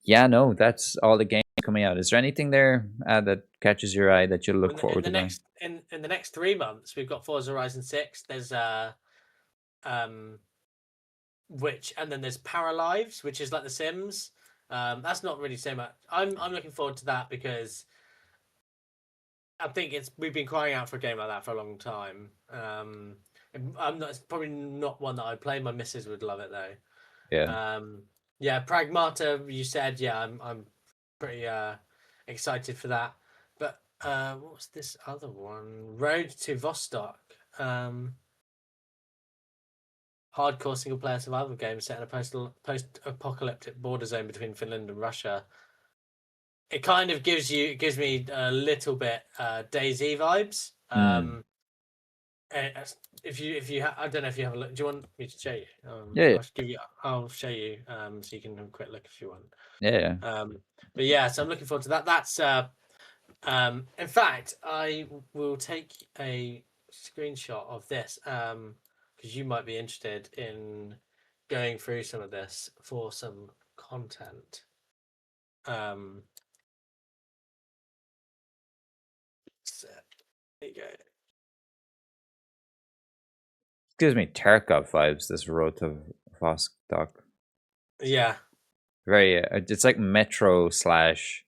yeah, no, that's all the games coming out. Is there anything there that catches your eye that you look In forward the to playing? next in the next 3 months, we've got Forza Horizon 6. There's um which and then there's Paralives, which is like The Sims. That's not really so much. I'm looking forward to that because I think we've been crying out for a game like that for a long time. I'm not. It's probably not one that I'd play. My missus would love it though. Yeah. Yeah, Pragmata. You said, yeah. I'm pretty excited for that. But what's this other one? Road to Vostok. Um, Hardcore single player survival game set in a post apocalyptic border zone between Finland and Russia. It kind of gives me a little bit DayZ vibes. Mm. Uh, I don't know if you have a look. Do you want me to show you? Yeah, yeah, I'll show you so you can have a quick look if you want. yeah. Um, but yeah, so I'm looking forward to that. That's in fact, I will take a screenshot of this because you might be interested in going through some of this for some content. Um, so, there you go. Gives me Tarkov vibes. This Road to Vostok. Yeah, Very. It's like Metro slash.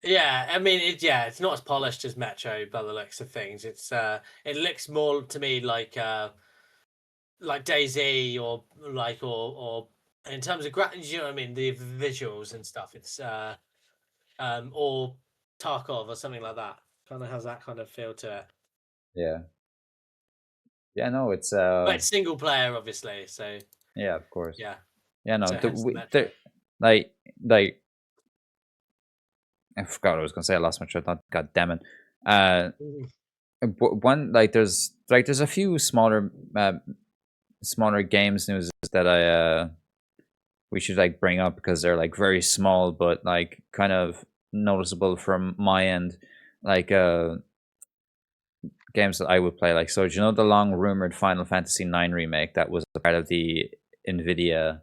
yeah. I mean, it's not as polished as Metro by the looks of things. It looks more to me like DayZ or or in terms of you know what I mean, the visuals and stuff. It's or Tarkov or something like that. Kind of has that kind of feel to it. Yeah. Yeah. No, it's But it's single player, obviously. So yeah, of course. yeah. Yeah. No, So hence the the Metro. like like I forgot what I was gonna say. I lost my train of thought. God damn it. Uh, Mhm. one there's a few smaller games news that I we should like bring up because they're like very small but like kind of noticeable from my end. Like games that I would play. Like, so do you know the long rumored Final Fantasy IX remake that was a part of the Nvidia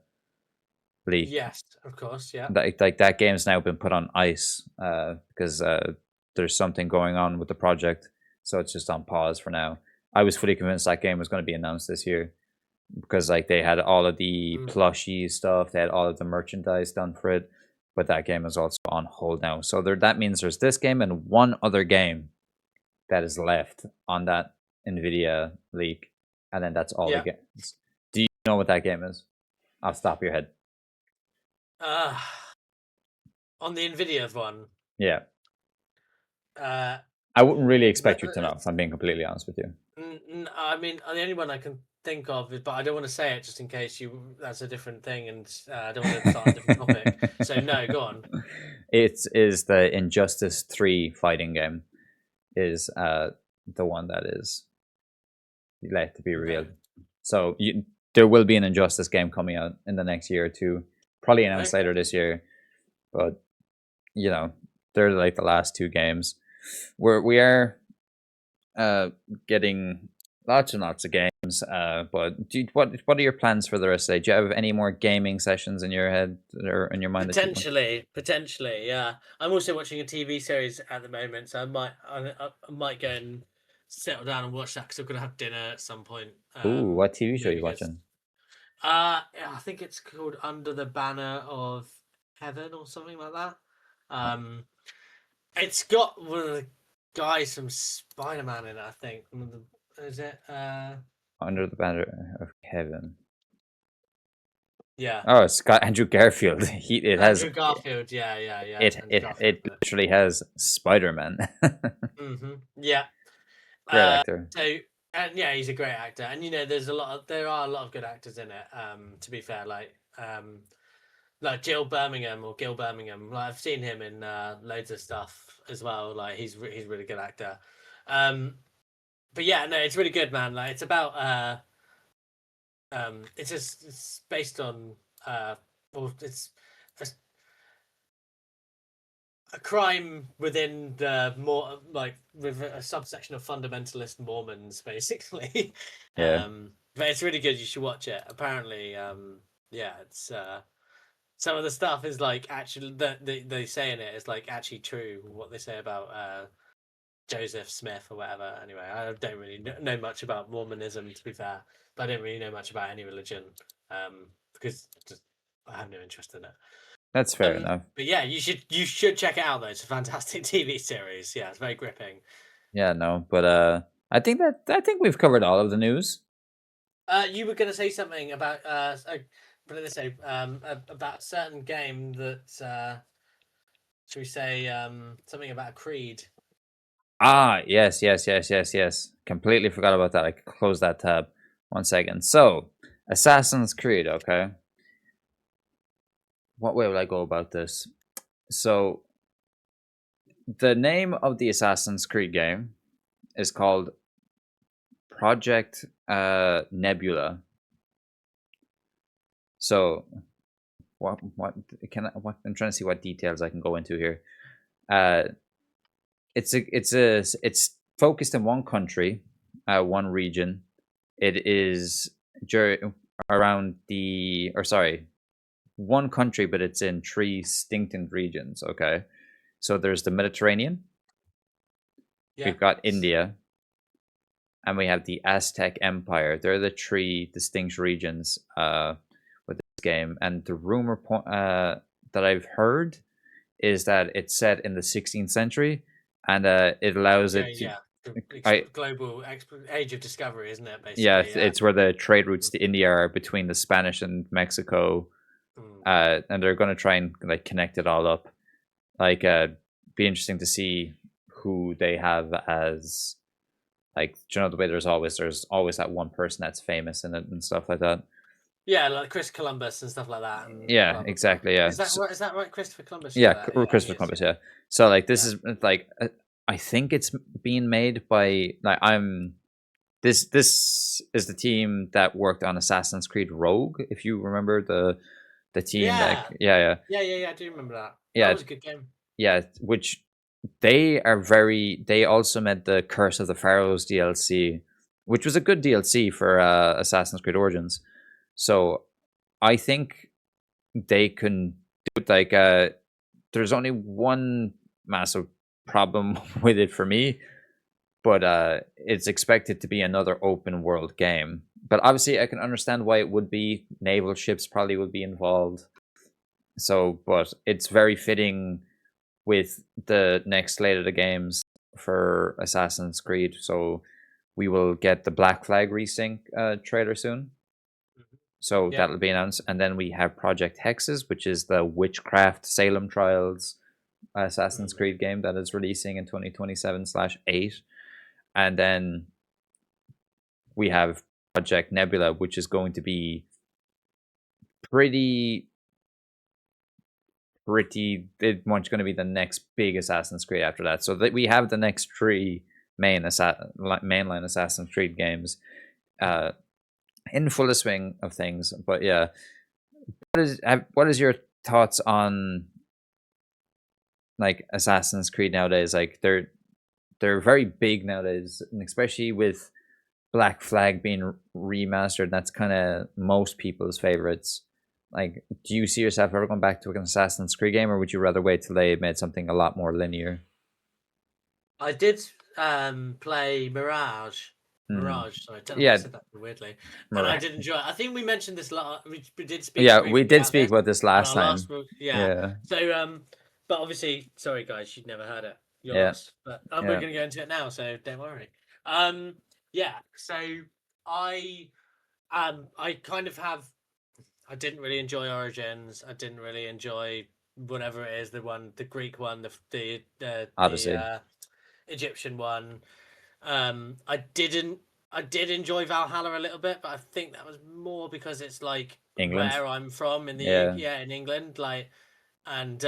leak? Yes, of course. Yeah. Like that game's now been put on ice because there's something going on with the project, so it's just on pause for now. I was fully convinced that game was going to be announced this year because like they had all of the Mm. plushy stuff, they had all of the merchandise done for it, but that game is also on hold now. So that means there's this game and one other game that is left on that Nvidia leak, and then that's all the Yeah. games. Do you know what that game is? I'll stop your head. Uh, on the Nvidia one. Yeah, Uh, I wouldn't really but expect you to know. If I'm being completely honest with you. I mean, the only one I can think of is, but I don't want to say it just in case that's a different thing, and I don't want to start a different topic. So no, go on. It is the Injustice 3 fighting game. Is the one that is left to be Okay. revealed. So there will be an Injustice game coming out in the next year or two, probably announced Okay. later this year. But you know, they're like the last two games. We are uh, getting lots and lots of games. But what are your plans for the rest of the day? Do you have any more gaming sessions in your head or in your mind that you want? Potentially, yeah. I'm also watching a TV series at the moment, so I might go and settle down and watch that because I'm gonna have dinner at some point. Ooh, what TV show are you Maybe goes. watching? Yeah, I think it's called Under the Banner of Heaven or something like that. Um, it's got one of the guys from Spider-Man in it, I think. Is it? Under the banner of Kevin. Yeah. Oh, it's got Andrew Garfield. It has Andrew Garfield. Yeah, Andrew it Garfield. literally has Spider-Man. Yeah. Great Uh, actor. so and yeah, he's a great actor, and there are a lot of good actors in it. To be fair, like Jill Birmingham or Gil Birmingham. Like I've seen him in loads of stuff as well. Like he's a really good actor. Um, but yeah, no, it's really good, man. Like it's about it's based on well, it's a, a crime within the more like with a subsection of fundamentalist Mormons, basically. Yeah, But it's really good. You should watch it. Apparently, yeah, it's some of the stuff is like actually that they say in it is like actually true. What they say about Joseph Smith or whatever. Anyway, I don't really know much about Mormonism, to be fair, but I don't really know much about any religion because just I have no interest in it. that's fair enough. But yeah, you should check it out though. It's a fantastic TV series. Yeah, it's very gripping. Yeah, no, but I think we've covered all of the news. You were going to say something about what did they say about a certain game that should we say something about a creed? Ah, yes. Completely forgot about that. I could close that tab. 1 second. So, Assassin's Creed. Okay, what way would I go about this? So, the name of the Assassin's Creed game is called Project Nebula. So, what I'm trying to see what details I can go into here. Uh, it's focused in one country, one region. It is around the or sorry, one country, but it's in three distinct regions. Okay, so there's the Mediterranean, Yeah, we've got India, and we have the Aztec Empire. They're the three distinct regions with this game. And the that I've heard is that it's set in the 16th century, and it allows yeah, it to. yeah. The I age of discovery, isn't it? Yeah, Basically, yeah. it's where the trade routes to India are between the Spanish and Mexico, Mm. and they're going to try and like connect it all up. Like, be interesting to see who they have as like the way there's always that one person that's famous in it and stuff like that. Yeah, like Chris Columbus and stuff like that, and Yeah, blah blah blah. exactly. Yeah, Is that right? Is that right? Christopher Columbus? yeah, Yeah, he Christopher is. Columbus. Yeah, so like this Yeah, is like I think it's being made by like I'm this is the team that worked on Assassin's Creed Rogue. If you remember the team that yeah, yeah. I do remember that. That yeah was a good game. yeah, which they also made the Curse of the Pharaohs DLC, which was a good DLC for Assassin's Creed Origins. So I think they can do it. Like, there's only one massive problem with it for me, but it's expected to be another open world game. But obviously, I can understand why it would be. Naval ships probably would be involved. So, but it's very fitting with the next slate of the games for Assassin's Creed. So we will get the Black Flag Resync trailer soon. Mhm. So Yeah. that'll be announced. And then we have Project Hexes, which is the Witchcraft Salem Trials Assassin's Mhm. Creed game that is releasing in 2027/8. And then we have Project Nebula, which is going to be pretty much going to be the next big Assassin's Creed after that. So that we have the next three mainline Assassin's Creed games uh, in full swing of things. But yeah, what is your thoughts on like Assassin's Creed nowadays? Like they're very big nowadays, and especially with Black Flag being remastered. That's kind of most people's favorites. Like, do you see yourself ever going back to an Assassin's Creed game, or would you rather wait till they made something a lot more linear? I did play Mirage. Hmm. Mirage. Sorry, I don't know why I Yeah, said that weirdly, and I Mar- did enjoy it. I think we mentioned this. We did speak yeah, we briefly did about speak this about this on last our last. time. Yeah. Yeah, So but obviously, sorry guys, you'd never heard it. your Yeah, loss. But we're yeah. going to go into it now, so don't worry. Um, yeah. So I I kind of have. I didn't really enjoy Origins. I didn't really enjoy whatever it is, the Greek one, the Odyssey, Egyptian one. I didn't. I did enjoy Valhalla a little bit, but I think that was more because it's like England. where I'm from in the Yeah, yeah in England, like and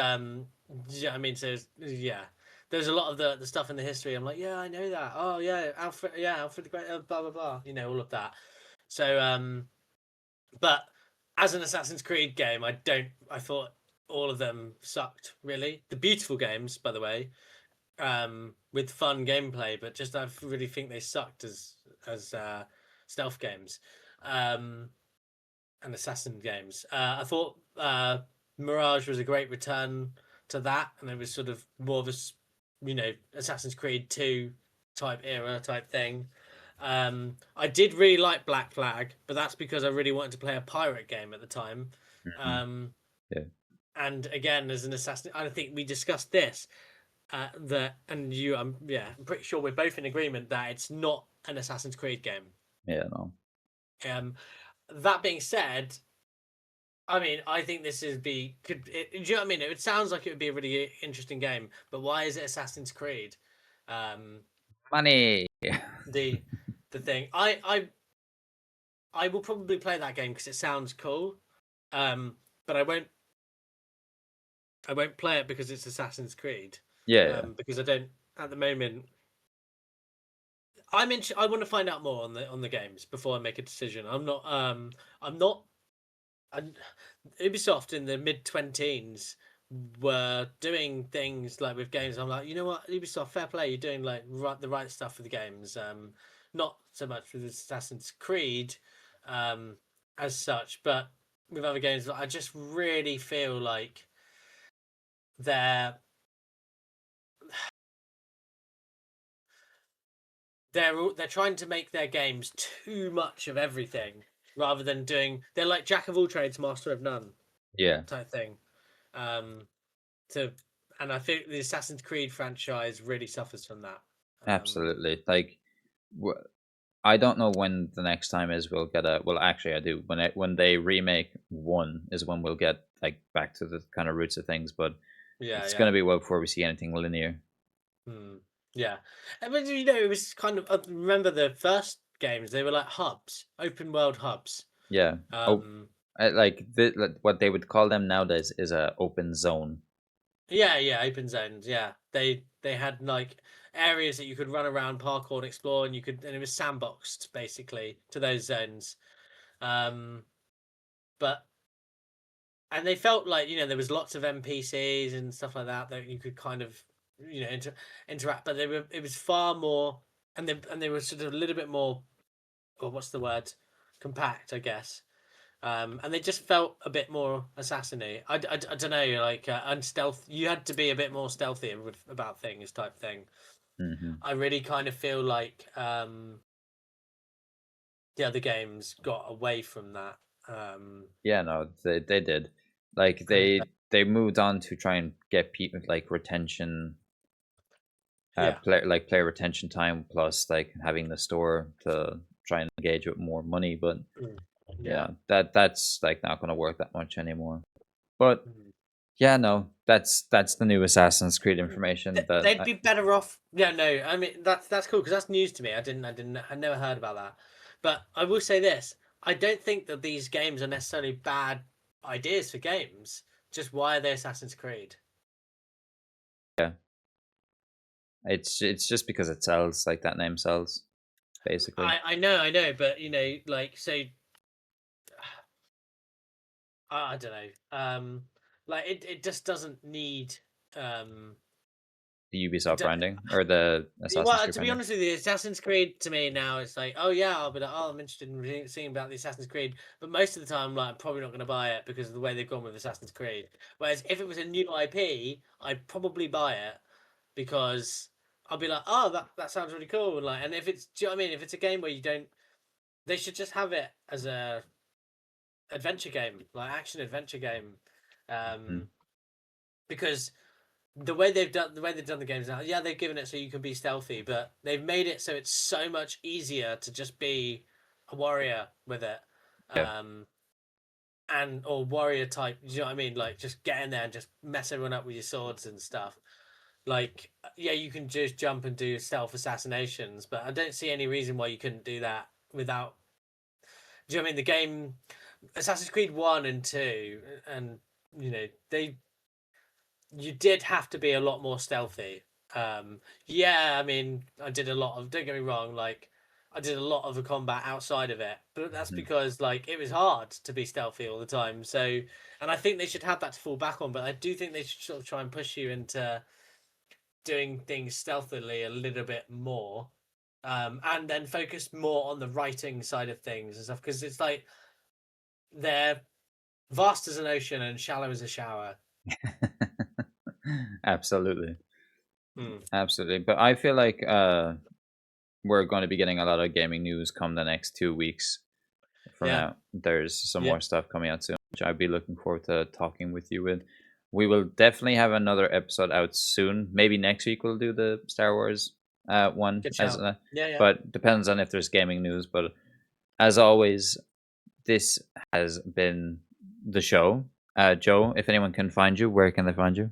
yeah, I mean, so yeah, there's a lot of the stuff in the history. I'm like, yeah, I know that. Oh yeah, Alfred the Great, blah blah blah. You know all of that. So but as an Assassin's Creed game, I don't. I thought all of them sucked. Really, the beautiful games, by the way, with fun gameplay, but just I really think they sucked as stealth games. Um, and assassin games. I thought Mirage was a great return to that, and it was sort of more of a Assassin's Creed 2 type era type thing. I did really like Black Flag, but that's because I really wanted to play a pirate game at the time. mhm, Um, yeah, and again, as an assassin, I think we discussed this. That and you, I'm pretty sure we're both in agreement that it's not an Assassin's Creed game. yeah. No, Um, that being said, I mean, I think this is do you know what I mean? It sounds like it would be a really interesting game, but why is it Assassin's Creed? Um, money. the the thing, I will probably play that game because it sounds cool, but I won't play it because it's Assassin's Creed, Yeah, yeah. because I don't at the moment. I want to find out more on the games before I make a decision. I'm not and Ubisoft in the mid 20s were doing things like with games. I'm like, you know what, Ubisoft, fair play. You're doing like the right stuff for the games. Not so much with Assassin's Creed, um, as such, but with other games, I just really feel like they're they're trying to make their games too much of everything rather than doing. They're like jack of all trades, master of none Yeah, type thing. Um, to and I think the Assassin's Creed franchise really suffers from that. Um, absolutely. Like, wh- I don't know when the next time is we'll get a. Well, actually, I do. When they remake one is when we'll get like back to the kind of roots of things. But yeah, it's yeah, gonna be well before we see anything linear. hmm, yeah. And but it was kind of. I remember the first games; they were like hubs, open world hubs. Yeah. Oh, Um, like what they would call them nowadays is a open zone. yeah, yeah, open zones. Yeah, they had like areas that you could run around, parkour, and explore, and it was sandboxed basically to those zones. Um, but and they felt like there was lots of NPCs and stuff like that that you could kind of interact, but it was far more, and they were sort of a little bit more, or what's the word, compact, I guess. And they just felt a bit more assassiny. I don't know, like unstealth. You had to be a bit more stealthy about things, type thing. Hmm. I really kind of feel like the other games got away from that. Yeah, no, they did. Like And they moved on to try and get people like retention, yeah, player retention time plus like having the store to try and engage with more money. But mm, yeah. yeah, that's like not going to work that much anymore. But Mm. yeah, no, that's the new Assassin's Creed information that They'd be better off. Yeah, no, I mean that's cool because that's news to me. I never heard about that. But I will say this: I don't think that these games are necessarily bad ideas for games. Just why are they Assassin's Creed? yeah, it's just because it sells like that name sells basically. I know, but like so, I don't know. Like it just doesn't need. Um, The it Ubisoft do- branding or the Assassin's Well, Creed to be branding. honest with you, Assassin's Creed to me now it's like, oh yeah, I'll be like, oh, I'm interested in seeing about the Assassin's Creed, but most of the time, like, I'm probably not going to buy it because of the way they've gone with Assassin's Creed. Whereas if it was a new IP, I'd probably buy it because I'll be like, oh, that sounds really cool. Like, and if it's, do you know what I mean? If it's a game where you don't, they should just have it as a adventure game, like action adventure game, Mhm. um, because the way they've done the games now, yeah, they've given it so you can be stealthy, but they've made it so it's so much easier to just be a warrior with it. Yeah. Um, and or warrior type. Do you know what I mean? Like just get in there and just mess everyone up with your swords and stuff. Like yeah, you can just jump and do stealth assassinations, but I don't see any reason why you couldn't do that without. Do you know what I mean? The game, Assassin's Creed 1 and 2, and you know they you did have to be a lot more stealthy. Yeah, I mean, I did a lot of. Don't get me wrong, like I did a lot of the combat outside of it, but that's Mhm. because like it was hard to be stealthy all the time. So, and I think they should have that to fall back on. But I do think they should sort of try and push you into doing things stealthily a little bit more, and then focus more on the writing side of things and stuff because it's like they're vast as an ocean and shallow as a shower. Absolutely. Hmm. Absolutely. But I feel like we're going to be getting a lot of gaming news come the next 2 weeks from Yeah, now. There's some yeah, more stuff coming out soon, which I'd be looking forward to talking with you with. We will definitely have another episode out soon. Maybe next week we'll do the Star Wars one good as shout. Yeah, yeah. but depends on if there's gaming news. But as always, this has been the show. Joe, if anyone can find you, where can they find you?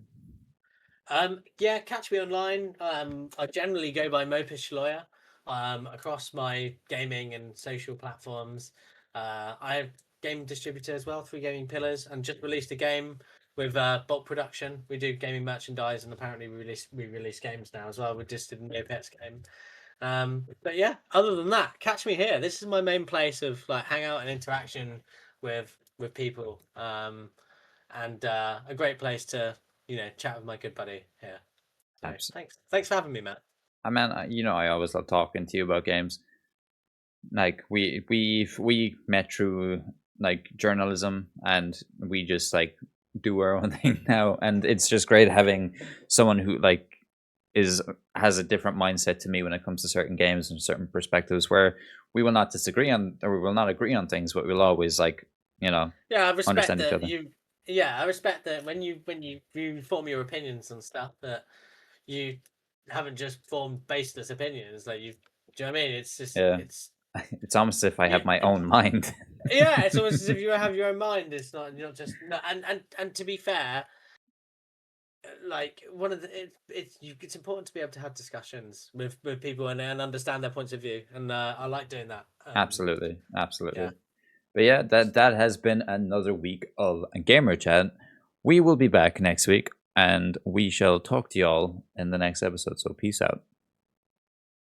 Yeah, catch me online. I generally go by Mopish Lawyer across my gaming and social platforms. I have game distributor as well, Three Gaming Pillars, and just released a game with bulk production. We do gaming merchandise, and apparently we release games now as well. We just did a Neopets game. But yeah, other than that, catch me here. This is my main place of like hangout and interaction with people. And a great place to chat with my good buddy here. So thanks for having me, Matt. I mean, I always love talking to you about games. Like we met through like journalism, and we just like do our own thing now, and it's just great having someone who like is has a different mindset to me when it comes to certain games and certain perspectives where we will not disagree on or we will not agree on things, but we'll always like you know Yeah, I respect understand each that other. you. Yeah, I respect that when you form your opinions and stuff that you haven't just formed baseless opinions. Like you, do you know what I mean? It's just Yeah, it's it's almost as if I yeah. have my own mind. Yeah, it's almost as if you have your own mind. It's not you're not just no. And to be fair, like one of the it's important to be able to have discussions with people and understand their points of view, and I like doing that. Absolutely, Yeah, absolutely. But yeah, that has been another week of Gamer Chat. We will be back next week, and we shall talk to y'all in the next episode. So peace out.